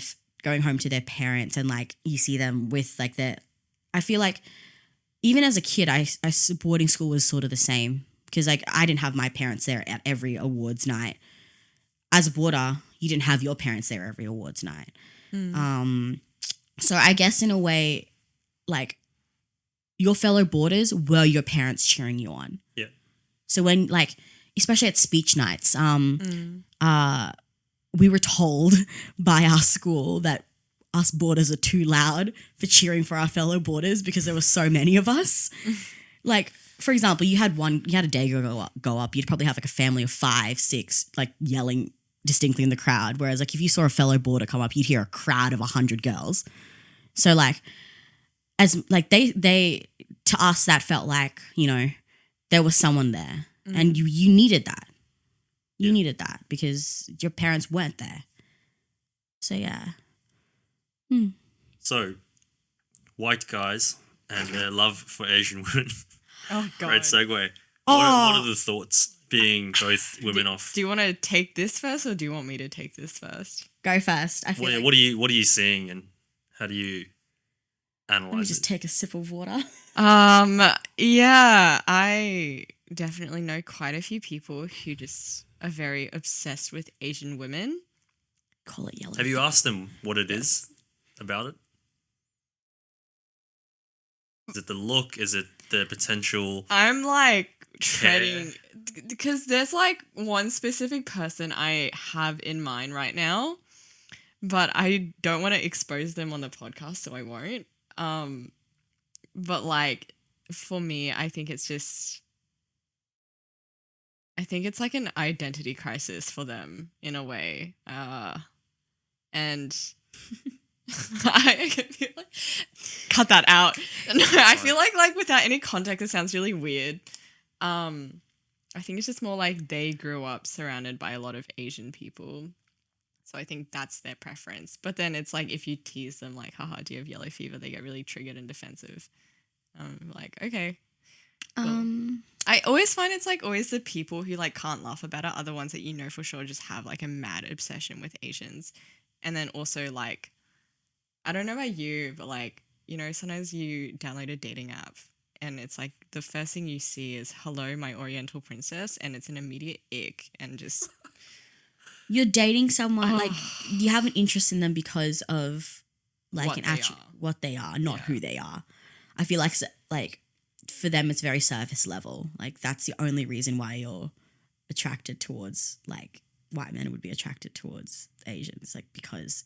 parents, and like you see them with like I feel like even as a kid, boarding school was sort of the same because like I didn't have my parents there at every awards night. As a boarder, you didn't have your parents there every awards night. So I guess in a way, like your fellow boarders were your parents cheering you on. Yeah. So when like, especially at speech nights, we were told by our school that us boarders are too loud for cheering for our fellow boarders because there were so many of us. Like for example, you had a day go up, you'd probably have like a family of 5, 6, like yelling distinctly in the crowd. Whereas like if you saw a fellow boarder come up, you'd hear a crowd of 100 girls. So like, as like they to us that felt like, you know, there was someone there, and you needed that. You needed that because your parents weren't there. So yeah. So, white guys and their love for Asian women. Oh God. Great segue. What are the thoughts, being both women off? Do you want to take this first, or do you want me to take this first? Go first. I feel What are you seeing, and how do you analyze let me just it? take a sip of water. Yeah, I definitely know quite a few people who just are very obsessed with Asian women. Call it yellow. Have you asked them what it is about it? Is it the look? Is it the potential? I'm like treading because there's like one specific person I have in mind right now, but I don't want to expose them on the podcast, so I won't. But like for me, I think it's like an identity crisis for them in a way. And I feel like cut that out. No, I feel like without any context, it sounds really weird. I think it's just more like they grew up surrounded by a lot of Asian people. So I think that's their preference. But then it's like if you tease them like, haha, do you have yellow fever? They get really triggered and defensive. Like, okay. Well, I always find it's like always the people who like can't laugh about it are the ones that you know for sure just have like a mad obsession with Asians. And then also like, I don't know about you, but like, you know, sometimes you download a dating app and it's like the first thing you see is hello, my Oriental princess, and it's an immediate ick and just... You're dating someone, like you have an interest in them because of like what they are, not who they are. I feel like for them it's very surface level. Like that's the only reason why you're attracted towards like white men would be attracted towards Asians, like because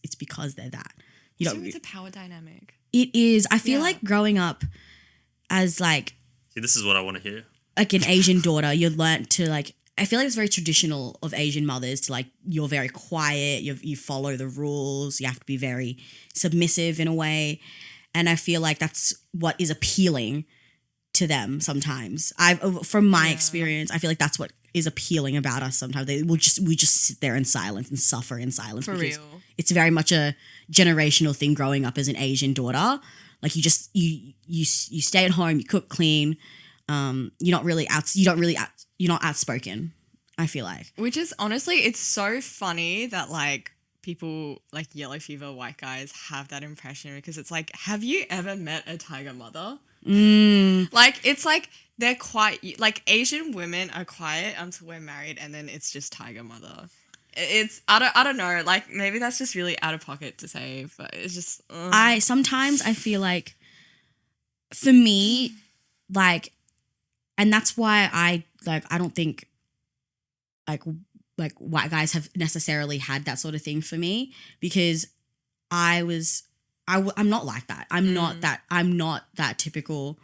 they're that. You so know, it's a power dynamic. It is. I feel like growing up as like... See, this is what I want to hear. Like an Asian daughter, you learn to like... I feel like it's very traditional of Asian mothers to like, you're very quiet, you follow the rules, you have to be very submissive in a way. And I feel like that's what is appealing to them sometimes. From my experience, I feel like that's what is appealing about us sometimes. We just sit there in silence and suffer in silence. For because real. It's very much a generational thing growing up as an Asian daughter. Like you stay at home, you cook clean. You're not outspoken, I feel like. Which is honestly, it's so funny that like people like yellow fever white guys have that impression because it's like, have you ever met a tiger mother? Like it's like they're quiet. Like Asian women are quiet until we're married, and then it's just tiger mother. It's I don't know. Like maybe that's just really out of pocket to say, but it's just. Sometimes I feel like, for me, like. And that's why I don't think like white guys have necessarily had that sort of thing for me, because I'm not like that. I'm not that typical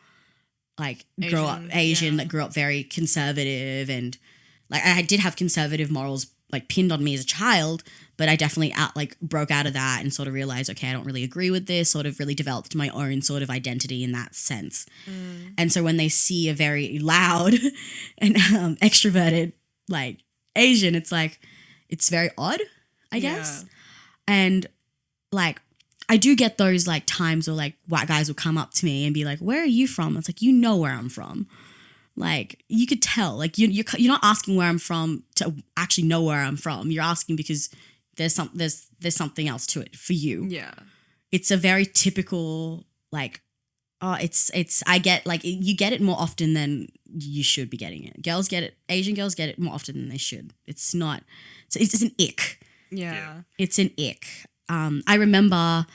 like Asian that grew up very conservative, and like I did have conservative morals like pinned on me as a child, but I definitely broke out of that and sort of realized, okay, I don't really agree with this, sort of really developed my own sort of identity in that sense. And so when they see a very loud and extroverted like Asian, it's like, it's very odd, I guess. And like, I do get those like times where like white guys will come up to me and be like, where are you from? It's like, you know where I'm from. Like you could tell, like you're not asking where I'm from to actually know where I'm from. You're asking because there's something else to it for you. Yeah, it's a very typical like, I get like you get it more often than you should be getting it. Girls get it. Asian girls get it more often than they should. It's not. So it's an ick. Yeah, it's an ick. I remember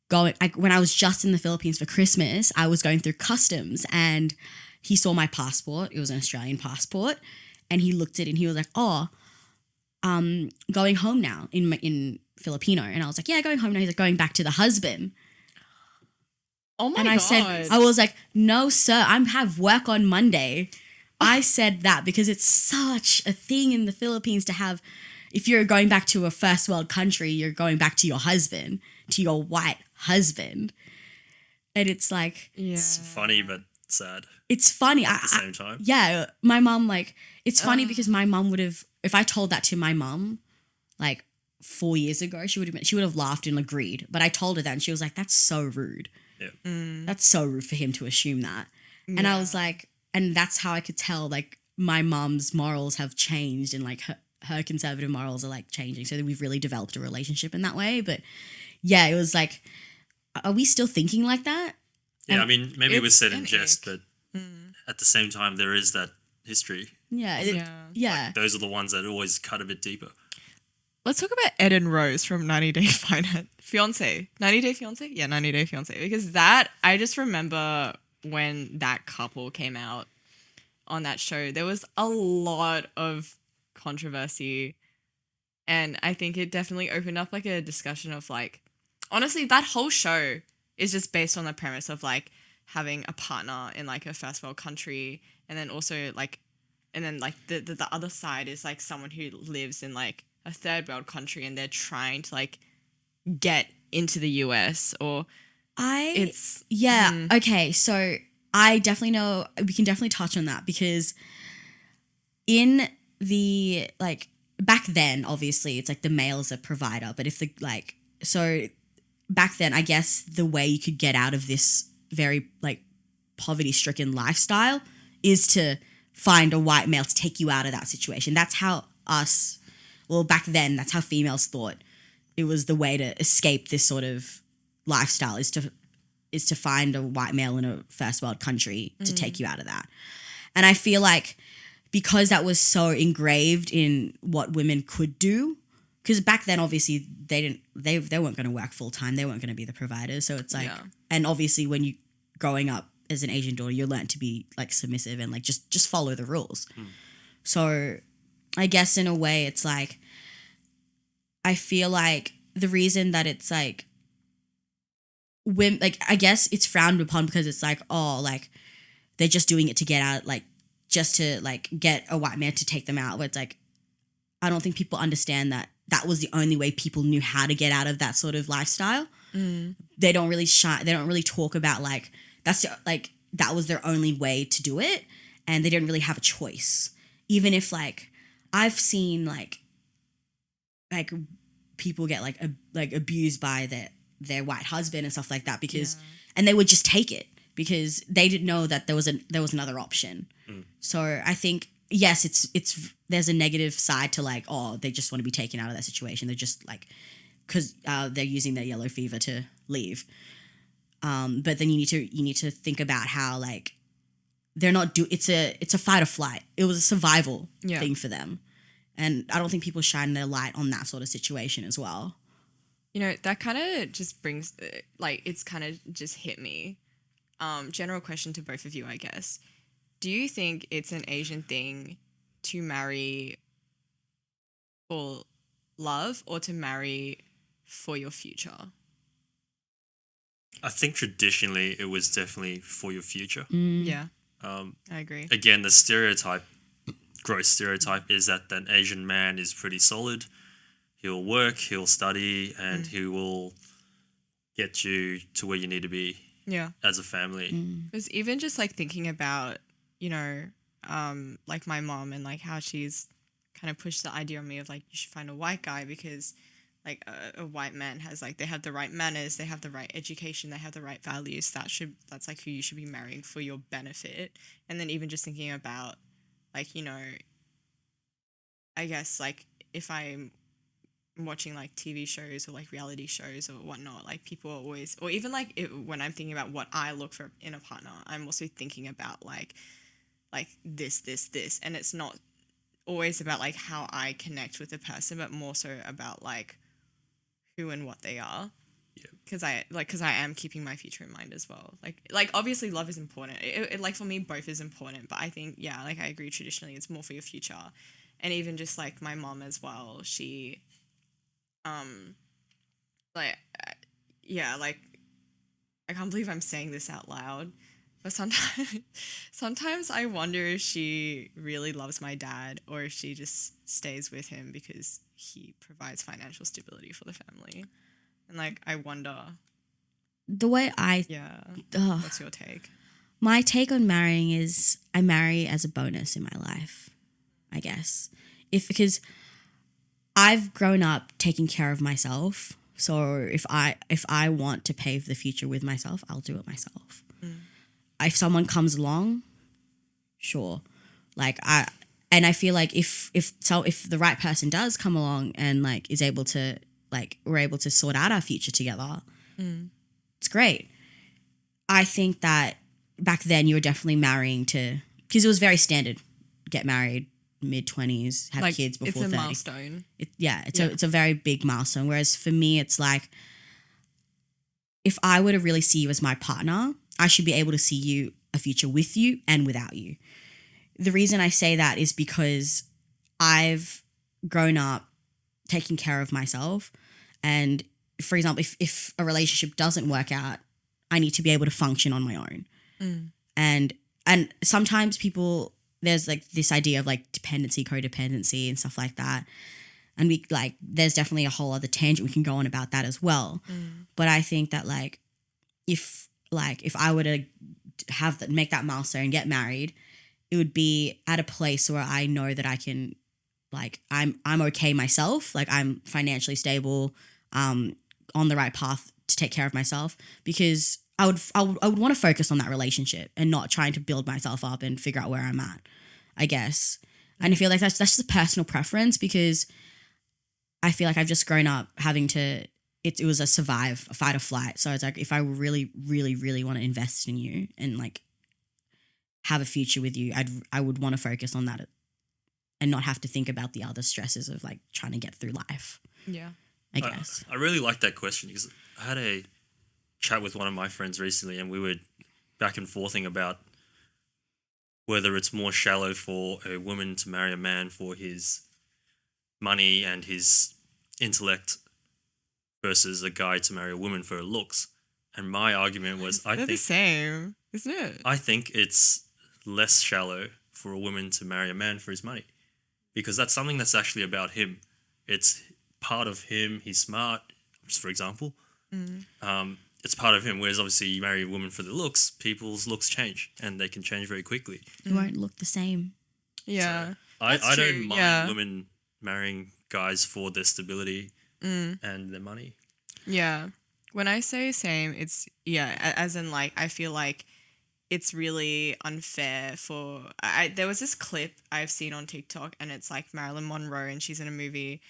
when I was just in the Philippines for Christmas, I was going through customs and he saw my passport. It was an Australian passport. And he looked at it and he was like, going home now in Filipino. And I was like, yeah, going home now. He's like, going back to the husband. Oh my And God. I was like, no, sir, I have work on Monday. I said that because it's such a thing in the Philippines to have, if you're going back to a first world country, you're going back to your husband, to your white husband. And it's like, Yeah. It's funny but sad it's funny. at the same time. Yeah, my mom, like, it's funny because my mom would have, if I told that to my mom, like 4 years ago, she would have laughed and agreed. But I told her that and she was like, that's so rude. Yeah. That's so rude for him to assume that. And I was like, and that's how I could tell, like, my mom's morals have changed and like her conservative morals are like changing. So that we've really developed a relationship in that way. But yeah, it was like, are we still thinking like that? Yeah, I mean, maybe it was said in an jest, ick. but at the same time, there is that history. Yeah. Yeah. Those are the ones that always cut a bit deeper. Let's talk about Ed and Rose from 90 Day Fiancé. 90 Day Fiancé? Yeah, 90 Day Fiancé. Because that, I just remember when that couple came out on that show, there was a lot of controversy. And I think it definitely opened up like a discussion of like, honestly, that whole show is just based on the premise of like having a partner in like a first world country. And then also like, and then like the other side is like someone who lives in like a third world country and they're trying to like get into the US or Okay, so I definitely know, we can definitely touch on that because in the, like, back then, obviously, it's like the male's a provider, but if the, like, so back then, I guess the way you could get out of this very, like, poverty-stricken lifestyle is to find a white male to take you out of that situation. That's how back then, that's how females thought it was the way to escape this sort of lifestyle is to find a white male in a first world country to take you out of that. And I feel like because that was so engraved in what women could do, because back then obviously they weren't going to work full time, they weren't going to be the providers. So it's like, and obviously when you growing up as an Asian daughter, you're learned to be like submissive and like just follow the rules. So I guess in a way it's like, I feel like the reason that it's like, women, like, I guess it's frowned upon because it's like, oh, like they're just doing it to get out, like just to like get a white man to take them out. But it's like, I don't think people understand that that was the only way people knew how to get out of that sort of lifestyle. They don't really talk about like, like that was their only way to do it. And they didn't really have a choice. Even if like, I've seen like people get like abused by their white husband and stuff like that because and they would just take it because they didn't know that there was another option. So I think yes, it's there's a negative side to like, oh, they just want to be taken out of that situation. They're just like, because they're using their yellow fever to leave. But then you need to think about how like they're not it's a fight or flight. It was a survival thing for them. And I don't think people shine their light on that sort of situation as well. You know, that kind of just brings, like, it's kind of just hit me. General question to both of you, I guess. Do you think it's an Asian thing to marry for love or to marry for your future? I think traditionally it was definitely for your future. Yeah, I agree. Again, the gross stereotype is that an Asian man is pretty solid. He'll work, he'll study, and he will get you to where you need to be as a family. Because even just like thinking about, you know, like my mom and like how she's kind of pushed the idea on me of like, you should find a white guy because like a white man has like, they have the right manners, they have the right education, they have the right values. That's like who you should be marrying for your benefit. And then even just thinking about like, you know, I guess like if I'm watching like TV shows or like reality shows or whatnot, like people are always, or even like when I'm thinking about what I look for in a partner, I'm also thinking about like this, and it's not always about like how I connect with a person, but more so about like who and what they are. Because I am keeping my future in mind as well. Like obviously love is important. It like for me both is important, but I think like I agree traditionally it's more for your future, and even just like my mom as well. She, I can't believe I'm saying this out loud, but sometimes I wonder if she really loves my dad or if she just stays with him because he provides financial stability for the family. And like, I wonder. The way Yeah. What's your take? My take on marrying is I marry as a bonus in my life, I guess. Because I've grown up taking care of myself. So if I want to pave the future with myself, I'll do it myself. If someone comes along, sure. Like I feel like if the right person does come along and like is able to, like, we're able to sort out our future together, it's great. I think that back then you were definitely marrying because it was very standard, get married, mid-20s, have like, kids before 30. It's a milestone. It's a very big milestone. Whereas for me, it's like, if I were to really see you as my partner, I should be able to see you a future with you and without you. The reason I say that is because I've grown up taking care of myself. And for example, if a relationship doesn't work out, I need to be able to function on my own. And sometimes people, there's like this idea of like dependency, codependency and stuff like that. And we like, there's definitely a whole other tangent we can go on about that as well. But I think that like, if I were to make that milestone, get married, it would be at a place where I know that I can, like, I'm okay myself. Like, I'm financially stable, on the right path to take care of myself, because I would want to focus on that relationship and not trying to build myself up and figure out where I'm at, I guess. And I feel like that's just a personal preference, because I feel like I've just grown up having to, it was a fight or flight. So it's like, if I really, really, really want to invest in you and like have a future with you, I would want to focus on that and not have to think about the other stresses of like trying to get through life. Yeah. I guess. I really like that question, because I had a chat with one of my friends recently, and we were back and forthing about whether it's more shallow for a woman to marry a man for his money and his intellect versus a guy to marry a woman for her looks. And my argument was, They're the same, isn't it? I think it's less shallow for a woman to marry a man for his money, because that's something that's actually about him. It's part of him. He's smart, for example. It's part of him. Whereas obviously you marry a woman for the looks, people's looks change, and they can change very quickly. You won't look the same. Yeah. So I don't true, mind women marrying guys for their stability and their money. Yeah. When I say same, it's, as in like, I feel like it's really unfair for, there was this clip I've seen on TikTok, and it's like Marilyn Monroe, and she's in a movie,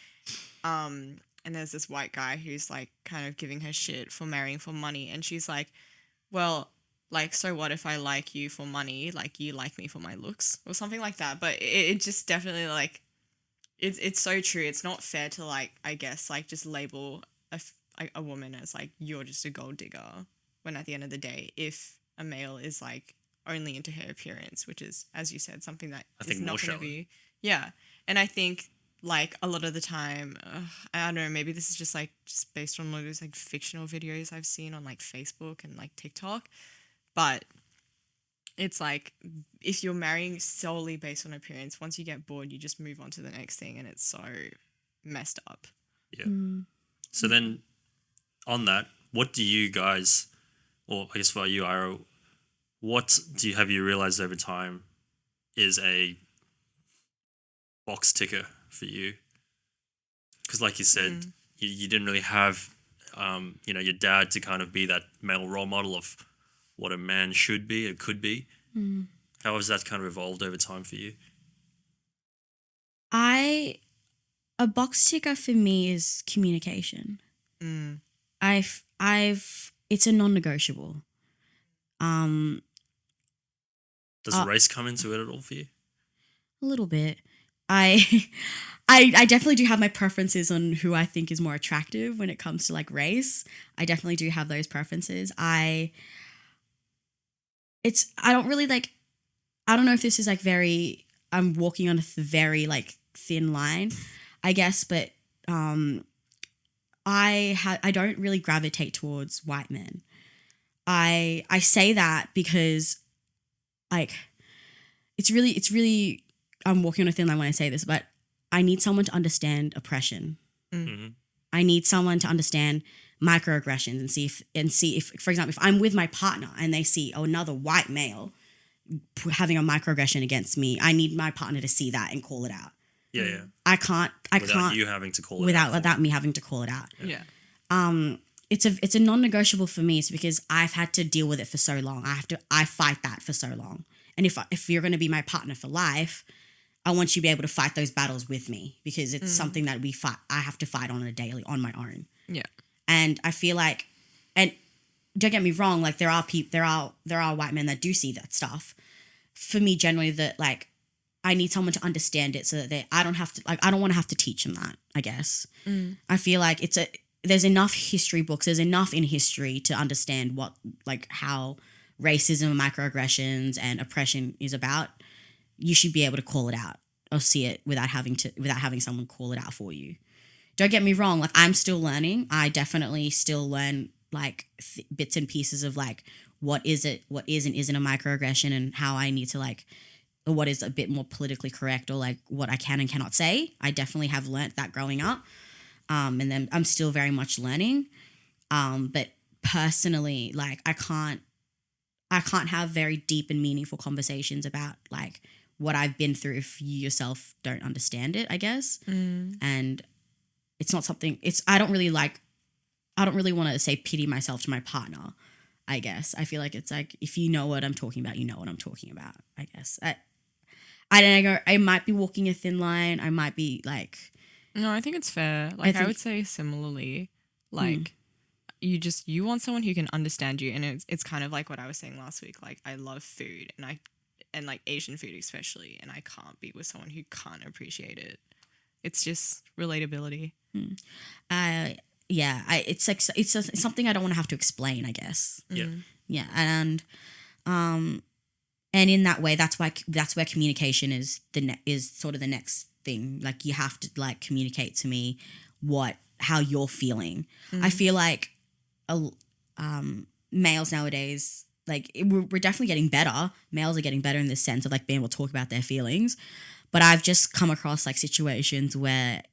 and there's this white guy who's like kind of giving her shit for marrying for money, and she's like, well, like, so what if I like you for money, like you like me for my looks, or something like that. But it just definitely, like, it's so true. It's not fair to, like, I guess, like, just label a woman as like, you're just a gold digger, when at the end of the day, if a male is like only into her appearance, which is, as you said, something that is not going to be, and I think like a lot of the time, I don't know, maybe this is just based on those like fictional videos I've seen on like Facebook and like TikTok, but it's like, if you're marrying solely based on appearance, once you get bored, you just move on to the next thing, and it's so messed up. Yeah. So then, on that, what do you guys, or I guess for you, Ira, what have you realized over time is a box ticker for you? Because like you said, you didn't really have, your dad to kind of be that male role model of what a man should be or could be. How has that kind of evolved over time for you? A box ticker for me is communication. It's a non-negotiable. Does race come into it at all for you? A little bit. I definitely do have my preferences on who I think is more attractive when it comes to like race. I definitely do have those preferences. I don't really like, I don't know if this is like I'm walking on a very like thin line, I guess, but I don't really gravitate towards white men. I say that because like it's really I'm walking on a thin line when I say this, but I need someone to understand oppression. Mhm. I need someone to understand microaggressions and see if, for example, if I'm with my partner and they see another white male having a microaggression against me, I need my partner to see that and call it out. Yeah. I can't Without you having to call it out. without me having to call it out. Yeah. It's a non-negotiable for me. It's because I've had to deal with it for so long. I fight that for so long. And if you're going to be my partner for life, I want you to be able to fight those battles with me, because it's something that we fight. I have to fight on a daily on my own. Yeah. And I feel like, and don't get me wrong, like there are white men that do see that stuff. For me, generally, that like I need someone to understand it so that I don't want to have to teach them that. I guess I feel like there's enough history books, there's enough in history to understand what like how racism, microaggressions, and oppression is about. You should be able to call it out or see it without having someone call it out for you. Don't get me wrong, like I'm still learning. I definitely still learn like bits and pieces of like what is and isn't a microaggression, and how I need to like, or what is a bit more politically correct, or like what I can and cannot say. I definitely have learnt that growing up. And then I'm still very much learning. But personally, like I can't have very deep and meaningful conversations about like what I've been through if you yourself don't understand it, I guess. And it's not something, I don't really want to say pity myself to my partner, I guess. I feel like it's like, if you know what I'm talking about, you know what I'm talking about, I guess. I don't know, I might be walking a thin line. I might be like... No, I think it's fair. Like I would say similarly, like you want someone who can understand you, and it's kind of like what I was saying last week. Like I love food, and like Asian food especially, and I can't be with someone who can't appreciate it. It's just relatability. It's like it's something I don't want to have to explain, I guess. Yeah, and in that way, that's where communication is sort of the next thing. Like you have to like communicate to me how you're feeling. I feel like males nowadays, like we're definitely getting better. Males are getting better in this sense of like being able to talk about their feelings. But I've just come across like situations where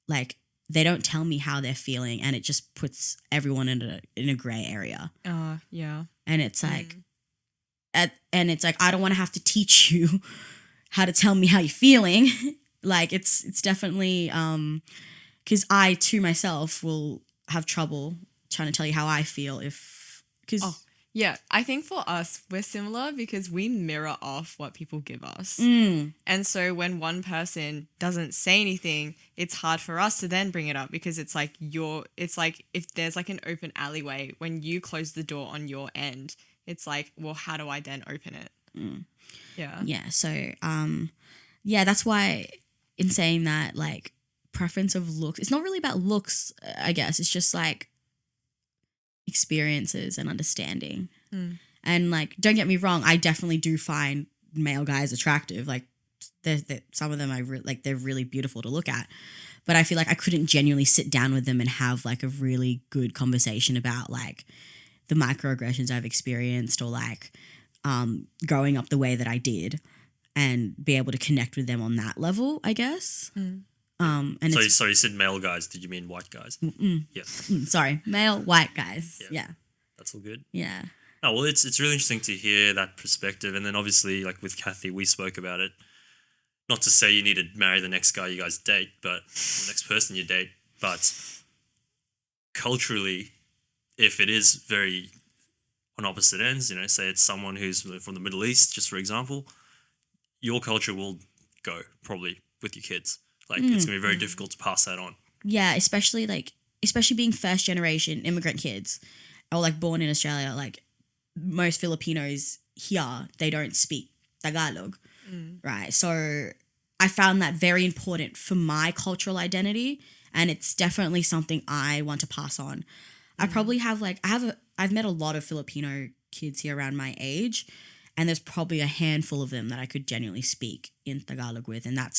like they don't tell me how they're feeling, and it just puts everyone in a gray area. Yeah. And it's like, and it's like I don't want to have to teach you how to tell me how you're feeling. Like it's definitely because I too myself will have trouble trying to tell you how I feel yeah, I think for us we're similar because we mirror off what people give us. And so when one person doesn't say anything, it's hard for us to then bring it up, because it's like if there's like an open alleyway, when you close the door on your end, it's like, well, how do I then open it? Yeah. So that's why, in saying that, like preference of looks, it's not really about looks, I guess. It's just like experiences and understanding. And like, don't get me wrong, I definitely do find male guys attractive. Like some of them they're really beautiful to look at, but I feel like I couldn't genuinely sit down with them and have like a really good conversation about like the microaggressions I've experienced, or like growing up the way that I did, and be able to connect with them on that level, I guess. And so you said male guys. Did you mean white guys? Yeah. Sorry, male white guys. Yeah. That's all good. Yeah. Oh, well, it's really interesting to hear that perspective. And then obviously, like with Kathy, we spoke about it. Not to say you need to marry the next guy you guys date, but the next person you date. But culturally, if it is very on opposite ends, say it's someone who's from the Middle East, just for example, your culture will go probably with your kids. Like it's going to be very difficult to pass that on. Yeah, especially being first generation immigrant kids, or like born in Australia. Like most Filipinos here, they don't speak Tagalog, right? So I found that very important for my cultural identity, and it's definitely something I want to pass on. I probably have I've met a lot of Filipino kids here around my age, and there's probably a handful of them that I could genuinely speak in Tagalog with, and I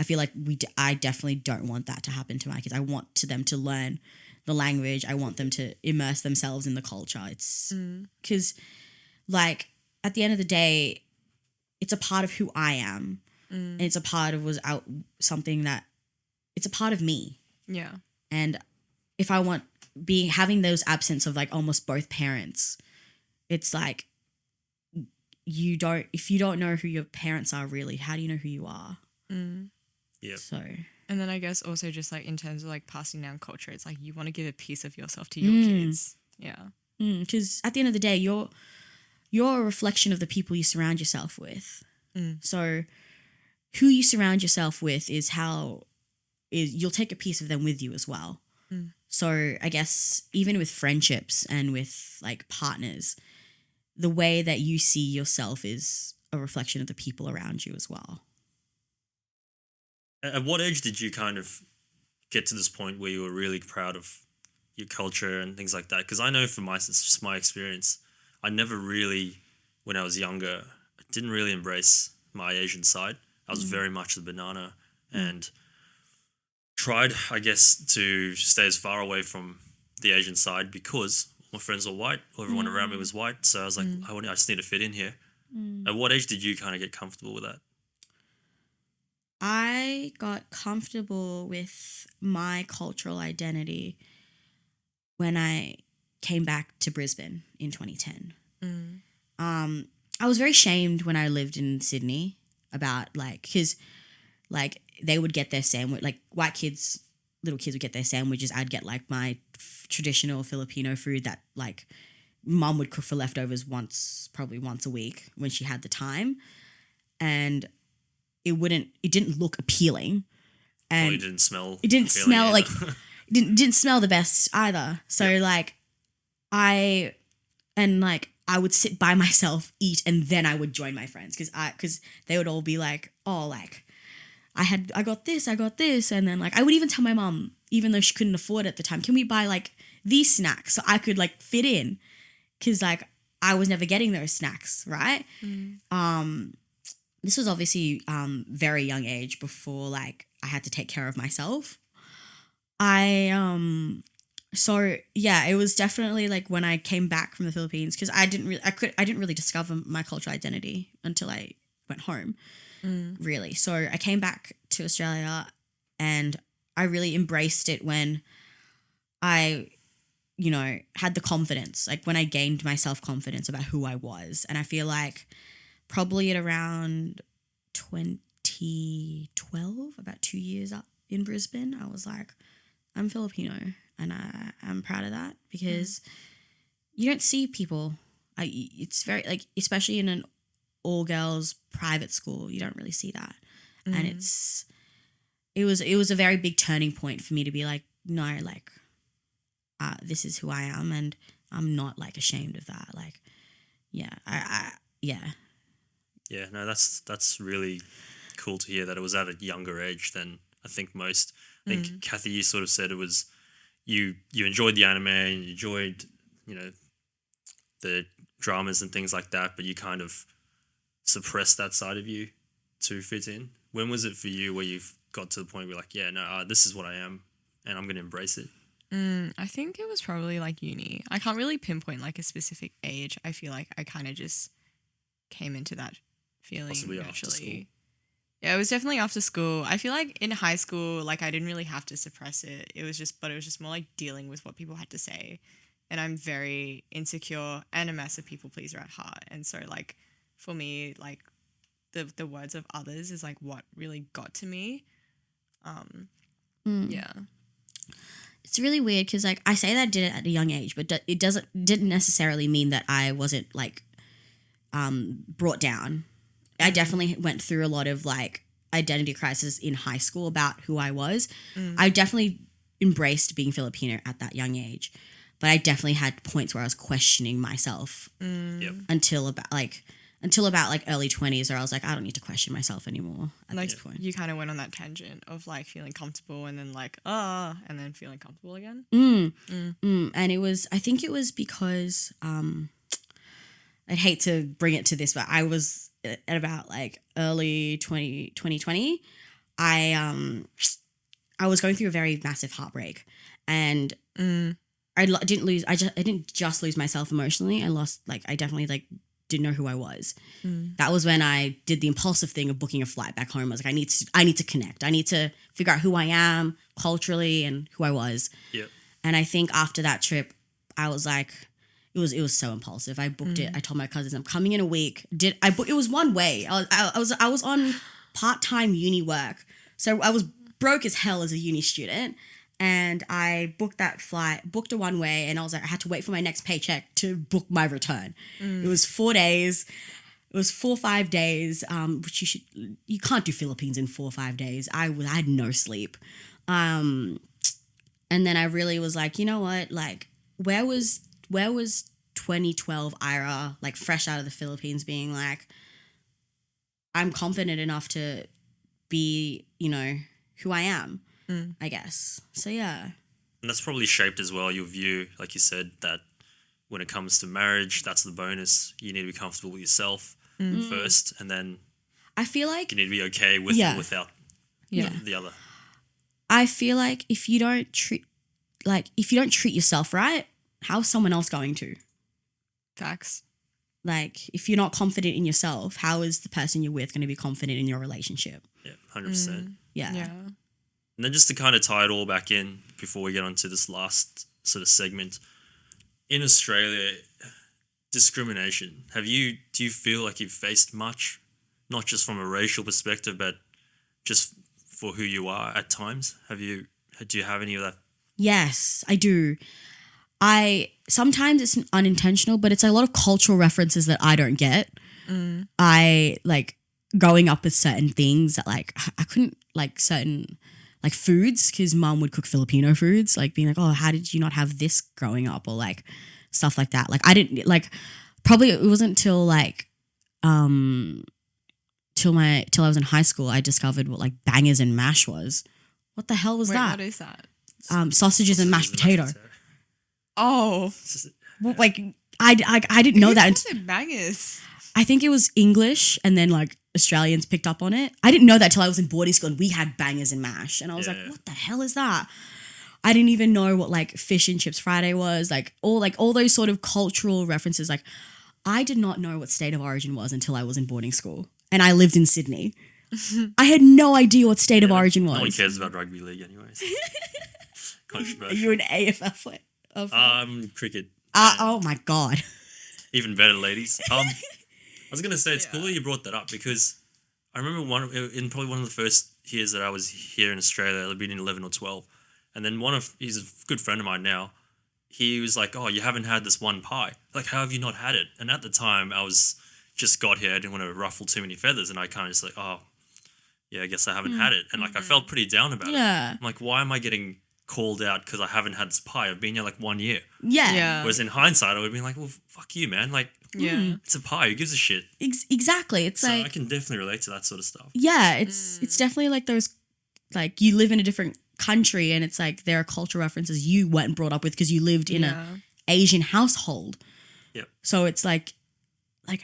feel like I definitely don't want that to happen to my kids. I want them to learn the language. I want them to immerse themselves in the culture. It's because, like, at the end of the day, it's a part of who I am. And it's a part of it's a part of me. Yeah. And if I want having those absence of like almost both parents, it's like if you don't know who your parents are really, how do you know who you are? Yeah. So. And then I guess also just like in terms of like passing down culture, it's like you want to give a piece of yourself to your kids. Yeah. Because at the end of the day, you're a reflection of the people you surround yourself with. So who you surround yourself with you'll take a piece of them with you as well. So I guess even with friendships and with like partners, the way that you see yourself is a reflection of the people around you as well. At what age did you kind of get to this point where you were really proud of your culture and things like that? Because I know from it's just my experience, I never really, when I was younger, I didn't really embrace my Asian side. I was very much the banana and tried, I guess, to stay as far away from the Asian side because my friends were white, or everyone around me was white. So I was like, I just need to fit in here. At what age did you kind of get comfortable with that? I got comfortable with my cultural identity when I came back to Brisbane in 2010. I was very shamed when I lived in Sydney about because they would get their sandwich, like white kids, little kids would get their sandwiches. I'd get like my traditional Filipino food that like mum would cook for leftovers probably once a week when she had the time. And it didn't look appealing. And it didn't smell. It didn't appealing smell either. like, didn't smell the best either. So like I would sit by myself, eat, and then I would join my friends because they would all be like, oh, like I got this, and then like I would even tell my mom, even though she couldn't afford it at the time, can we buy like these snacks so I could like fit in, because like I was never getting those snacks, right? This was obviously very young age before like I had to take care of myself. So yeah, it was definitely like when I came back from the Philippines, because I didn't really discover my cultural identity until I went home, really. So I came back to Australia and I really embraced it when I, had the confidence, like when I gained my self-confidence about who I was. And I feel like probably at around 2012, about 2 years up in Brisbane, I was like, I'm Filipino. And I'm proud of that because you don't see people. It's very like, especially in an all girls private school, you don't really see that. And it was a very big turning point for me to be like, no, like, this is who I am, and I'm not like ashamed of that. Like, yeah, yeah. Yeah, no, that's really cool to hear that it was at a younger age than I think most. I think Kathy, you sort of said it was. You enjoyed the anime and you enjoyed, the dramas and things like that, but you kind of suppressed that side of you to fit in. When was it for you where you've got to the point where you're like, yeah, no, this is what I am and I'm going to embrace it? I think it was probably like uni. I can't really pinpoint like a specific age. I feel like I kind of just came into that feeling Possibly naturally. after school. Yeah, it was definitely after school. I feel like in high school, like I didn't really have to suppress it. It was just more like dealing with what people had to say. And I'm very insecure and a massive people pleaser at heart. And so like for me, like the words of others is like what really got to me. Yeah. It's really weird because like I say that I did it at a young age, but it didn't necessarily mean that I wasn't like brought down. I definitely went through a lot of like identity crisis in high school about who I was. I definitely embraced being Filipino at that young age, but I definitely had points where I was questioning myself until about early 20s, where I was like, I don't need to question myself anymore at Like this point. you kind of went on that tangent of like feeling comfortable and then like, and then feeling comfortable again. And I think it was because, I'd hate to bring it to this, but I was at about like early 2020, I was going through a very massive heartbreak, and didn't lose. I didn't just lose myself emotionally. I lost, like, I definitely, like, didn't know who I was. That was when I did the impulsive thing of booking a flight back home. I was like, I need to connect. I need to figure out who I am culturally and who I was. Yeah. And I think after that trip, I was like, it was so impulsive. I booked it. I told my cousins I'm coming in a week. It was one way. I was on part-time uni work, so I was broke as hell as a uni student. And I booked that flight, booked a one way, and I was like, I had to wait for my next paycheck to book my return. It was 4 days. It was 4 or 5 days, which you can't do Philippines in 4 or 5 days. I had no sleep. And then I really was like, you know what? Like, where was 2012 Aira, like, fresh out of the Philippines, being like, I'm confident enough to be, you know, who I am. I guess. So, yeah. And that's probably shaped as well your view, like you said, that when it comes to marriage, that's the bonus. You need to be comfortable with yourself first, and then I feel like you need to be okay with and without the other. I feel like if you don't treat yourself right, how's someone else going to? Facts. Like, if you're not confident in yourself, how is the person you're with going to be confident in your relationship? Yeah, 100%. Yeah. And then just to kind of tie it all back in before we get on to this last sort of segment, in Australia, discrimination. Do you feel like you've faced much, not just from a racial perspective, but just for who you are at times? Do you have any of that? Yes, I do. Sometimes it's unintentional, but it's a lot of cultural references that I don't get. I, like, growing up with certain things that, like, I couldn't, like, certain, like, foods, because mum would cook Filipino foods, like, being like, oh, how did you not have this growing up, or, like, stuff like that. Like, I didn't, like, probably it wasn't till, like, till I was in high school I discovered what, like, bangers and mash was. What the hell was that? What is that? Sausages and mashed potato. Oh. Well, like, I didn't know that. Who calls it bangers? I think it was English, and then, like, Australians picked up on it. I didn't know that till I was in boarding school and we had bangers and mash, and I was like, what the hell is that? I didn't even know what, like, fish and chips Friday was, like all those sort of cultural references. Like, I did not know what state of origin was until I was in boarding school, and I lived in Sydney. I had no idea what state of origin was. No one cares about rugby league anyways. Controversial. Are you an AFL fan? Cricket. Oh my God. Even better, ladies. I was going to say, it's cool that you brought that up, because I remember in probably one of the first years that I was here in Australia, I'd been in 11 or 12, and then he's a good friend of mine now, he was like, oh, you haven't had this one pie. Like, how have you not had it? And at the time, I was just got here, I didn't want to ruffle too many feathers, and I kind of just like, oh, yeah, I guess I haven't had it. And, like, I felt pretty down about it. I'm like, why am I getting called out because I haven't had this pie? I've been here, like, 1 year. Yeah. Whereas in hindsight, I would have been like, well, fuck you, man. Like, it's a pie. Who gives a shit? Exactly. It's so like, I can definitely relate to that sort of stuff. Yeah, it's definitely like those, like, you live in a different country and it's like there are cultural references you weren't brought up with because you lived in a Asian household. Yep. So it's like I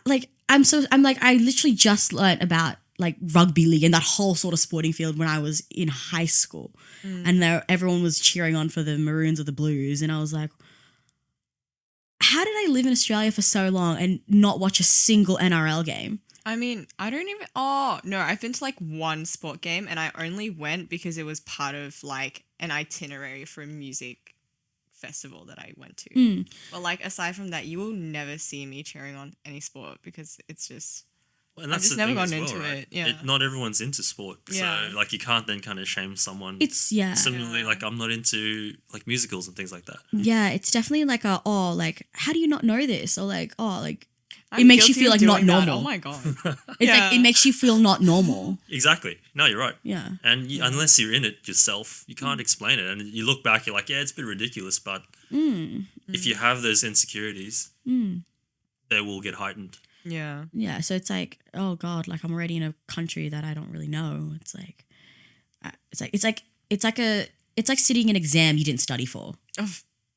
literally just learned about, like, rugby league and that whole sort of sporting field when I was in high school, and everyone was cheering on for the Maroons or the Blues, and I was like, how did I live in Australia for so long and not watch a single NRL game? I mean, I don't even... Oh, no, I've been to, like, one sport game, and I only went because it was part of, like, an itinerary for a music festival that I went to. But, like, aside from that, you will never see me cheering on any sport because it's just... Well, and that's I've just never gone into right? it. Not everyone's into sport. Yeah. So, like, you can't then kind of shame someone. Similarly, like, I'm not into, like, musicals and things like that. Yeah, it's definitely like how do you not know this? Or like, it makes you feel like not normal. Oh my God. It's like, it makes you feel not normal. Exactly. No, you're right. Yeah. And unless you're in it yourself, you can't explain it. And you look back, you're like, yeah, it's a bit ridiculous. But if you have those insecurities, they will get heightened. Yeah. Yeah. So it's like, oh God, like, I'm already in a country that I don't really know. It's like sitting an exam you didn't study for. Oh,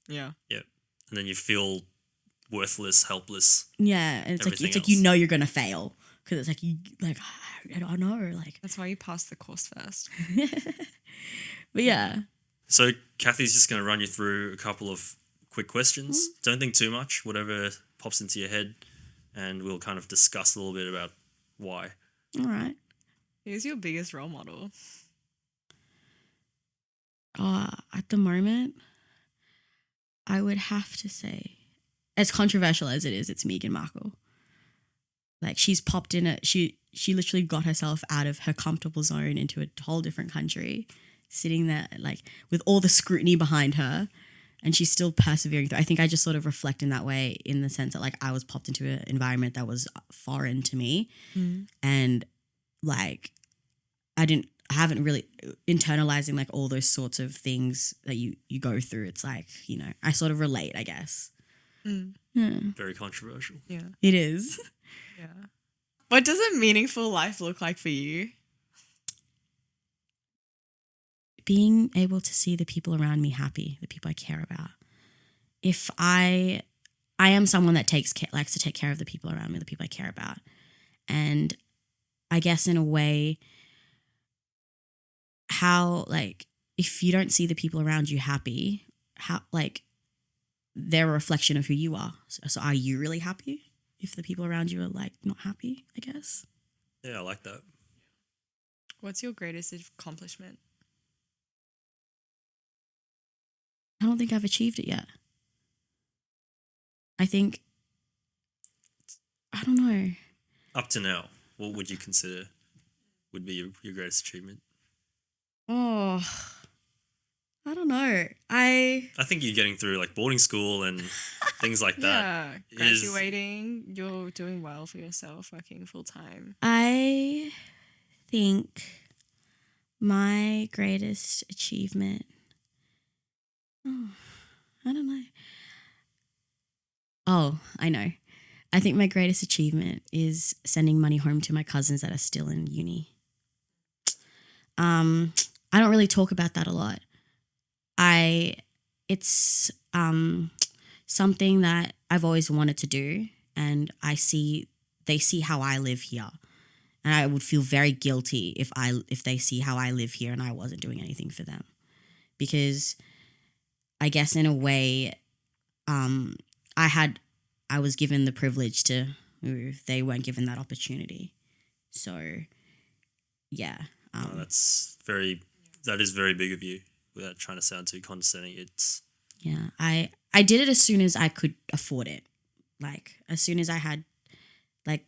yeah. Yeah. And then you feel worthless, helpless. Yeah. And it's like you know you're gonna fail because it's like I don't know, like, that's why you pass the course first. But yeah. So Kathy's just going to run you through a couple of quick questions. Don't think too much, whatever pops into your head, and we'll kind of discuss a little bit about why. All right. Who's your biggest role model? At the moment, I would have to say, as controversial as it is, it's Meghan Markle. Like, she's popped in it. She literally got herself out of her comfortable zone into a whole different country, sitting there like with all the scrutiny behind her, and she's still persevering through. I think I just sort of reflect in that way, in the sense that like I was popped into an environment that was foreign to me, and like I haven't really internalizing like all those sorts of things that you go through. It's like, you know, I sort of relate, I guess. Yeah. Very controversial. Yeah. It is. Yeah. What does a meaningful life look like for you? Being able to see the people around me happy, the people I care about. If I am someone that likes to take care of the people around me, the people I care about. And I guess in a way, how like if you don't see the people around you happy, how like they're a reflection of who you are. So are you really happy if the people around you are like not happy, I guess? Yeah, I like that. What's your greatest accomplishment? I don't think I've achieved it yet. I don't know. Up to now, what would you consider would be your greatest achievement? Oh, I don't know. I think you're getting through like boarding school and things like that. Yeah. Graduating, you're doing well for yourself, working full time. I think my greatest achievement, I don't know. Oh, I know. I think my greatest achievement is sending money home to my cousins that are still in uni. I don't really talk about that a lot. It's something that I've always wanted to do, and they see how I live here, and I would feel very guilty if they see how I live here and I wasn't doing anything for them, because I guess in a way, I was given the privilege to move. They weren't given that opportunity, so yeah. That is very big of you. Without trying to sound too condescending, Yeah, I did it as soon as I could afford it. Like, as soon as I had, like,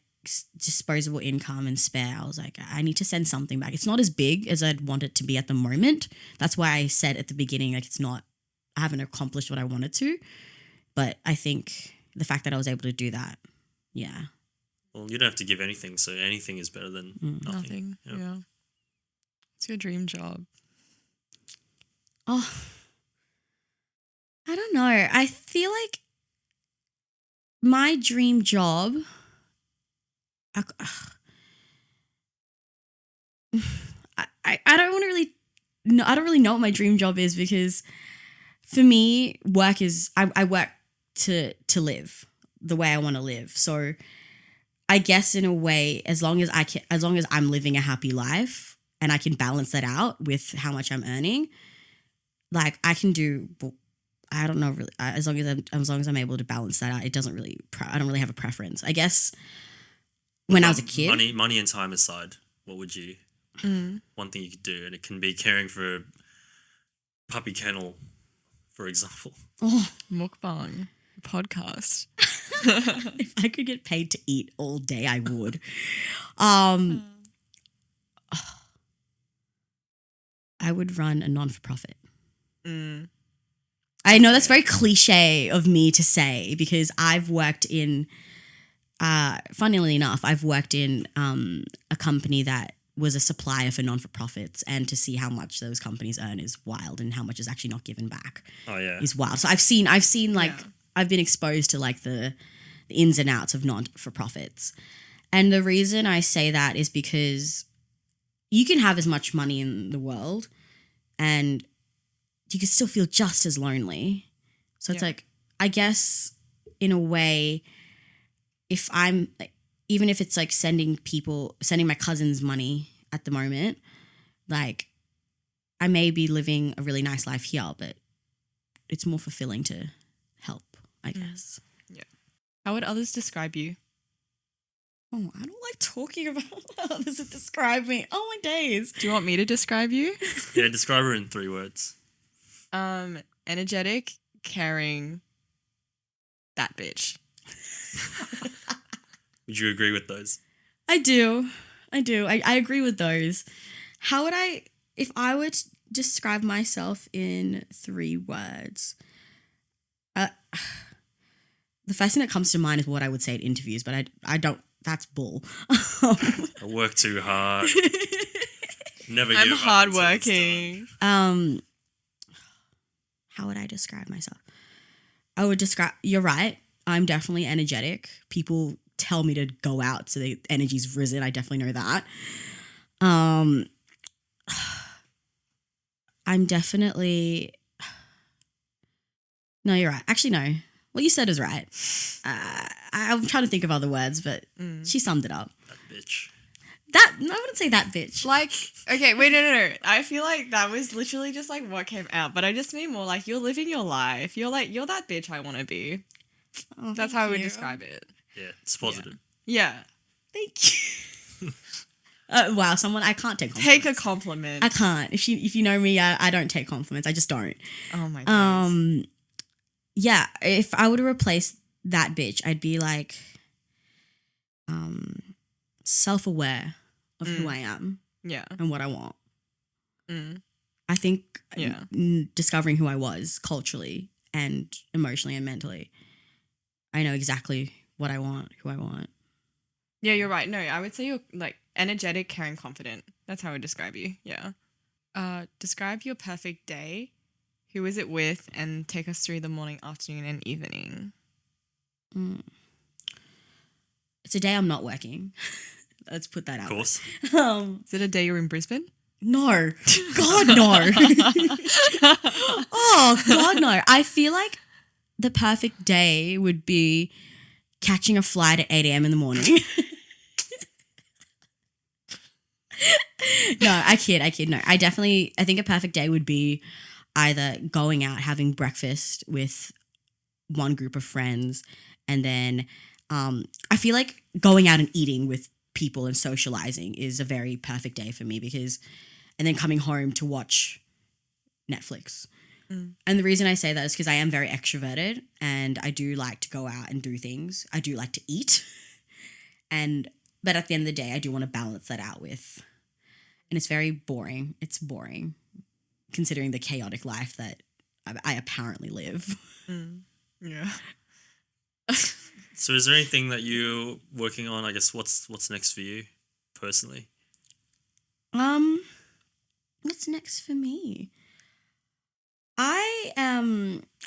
disposable income and spare, I was like, I need to send something back. It's not as big as I'd want it to be at the moment. That's why I said at the beginning, like, I haven't accomplished what I wanted to. But I think the fact that I was able to do that, yeah. Well, you don't have to give anything, so anything is better than nothing. Yeah. What's your dream job? Oh, I don't know. I feel like my dream job, I don't want to really, no, I don't really know what my dream job is, because for me, work is, I work to live the way I want to live. So I guess in a way, as long as I'm living a happy life and I can balance that out with how much I'm earning, like I can do, I don't know really, as long as I'm able to balance that out, it doesn't really, I don't really have a preference. I guess when I was a kid. Money and time aside, what would you, one thing you could do, and it can be caring for a puppy kennel, for example. Oh, Mukbang podcast. If I could get paid to eat all day, I would. I would run a non-for-profit. I know that's very cliche of me to say, because I've worked in, funnily enough, I've worked in a company that was a supplier for non-for-profits, and to see how much those companies earn is wild, and how much is actually not given back is wild. So I've seen like, I've been exposed to like the ins and outs of non-for-profits. And the reason I say that is because you can have as much money in the world and you can still feel just as lonely. So it's like, I guess in a way, if I'm like, even if it's like sending my cousins money at the moment, like I may be living a really nice life here, but it's more fulfilling to help, I guess. Yeah. How would others describe you? Oh, I don't like talking about how others describe me. Oh, my days. Do you want me to describe you? Yeah, describe her in 3 words. Energetic, caring, that bitch. Would you agree with those? I do. I agree with those. How would I, if I were to describe myself in 3 words? The first thing that comes to mind is what I would say at interviews, but I don't, that's bull. I work too hard. Never give I'm up hardworking. How would I describe myself? I would describe, you're right. I'm definitely energetic. People tell me to go out, so the energy's risen. I definitely know that. I'm definitely, no, you're right. Actually, no. What you said is right. I'm trying to think of other words, but she summed it up. That bitch. I wouldn't say that bitch. Like, okay, wait, no. I feel like that was literally just like what came out, but I just mean more like you're living your life. You're like, you're that bitch I want to be. Oh, That's how I would describe it. Yeah, it's positive. Yeah. Thank you. Wow, someone, I can't take compliments. Take a compliment. I can't. If you know me, I don't take compliments. I just don't. Oh my god. Yeah, if I were to replace that bitch, I'd be like self-aware of who I am Yeah. and what I want. Mm. I think Yeah. discovering who I was culturally and emotionally and mentally, I know exactly what I want, who I want. Yeah, you're right. No, I would say you're like energetic, caring, confident. That's how I would describe you. Yeah. Describe your perfect day. Who is it with? And take us through the morning, afternoon, and evening. It's a day I'm not working. Let's put that out. Of course. Is it a day you're in Brisbane? No. God, no. Oh, God, no. I feel like the perfect day would be catching a flight at 8 a.m. in the morning. No, I kid. No, I think a perfect day would be either going out, having breakfast with one group of friends, and then I feel like going out and eating with people and socializing is a very perfect day for me and then coming home to watch Netflix. And the reason I say that is because I am very extroverted and I do like to go out and do things. I do like to eat. But at the end of the day, I do want to balance that out with, and it's very boring. It's boring considering the chaotic life that I apparently live. Yeah. So is there anything that you're working on? I guess what's next for you personally? What's next for me? I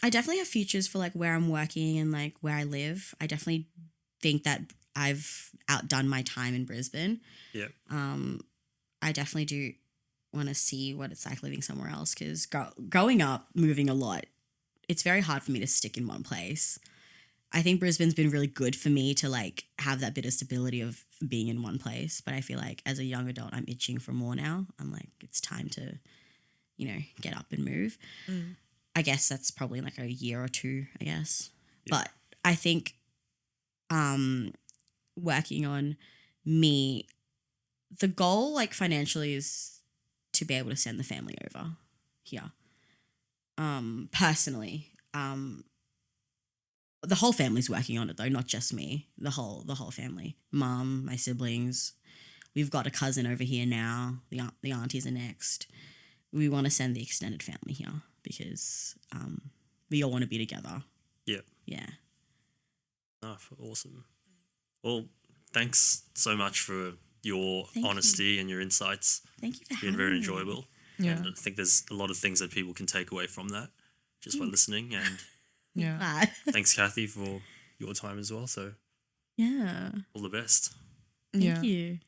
definitely have futures for like where I'm working and like where I live. I definitely think that I've outdone my time in Brisbane. Yeah. I definitely do want to see what it's like living somewhere else because growing up, moving a lot, it's very hard for me to stick in one place. I think Brisbane's been really good for me to like have that bit of stability of being in one place. But I feel like as a young adult, I'm itching for more now. I'm like, it's time to, get up and move. I guess that's probably like a year or 2, I guess. Yeah. But I think working on me, the goal like financially is to be able to send the family over here. Personally, the whole family's working on it though, not just me. The whole family, mum, my siblings. We've got a cousin over here now. The aunties are next. We want to send the extended family here because we all want to be together. Yeah. Yeah. Oh, awesome. Well, thanks so much for your Thank honesty and your insights. Thank you for It's been having very me. enjoyable. Yeah. And I think there's a lot of things that people can take away from that just by listening. And Yeah. Glad. thanks, Kathy, for your time as well. So Yeah. all the best. Thank Yeah. you.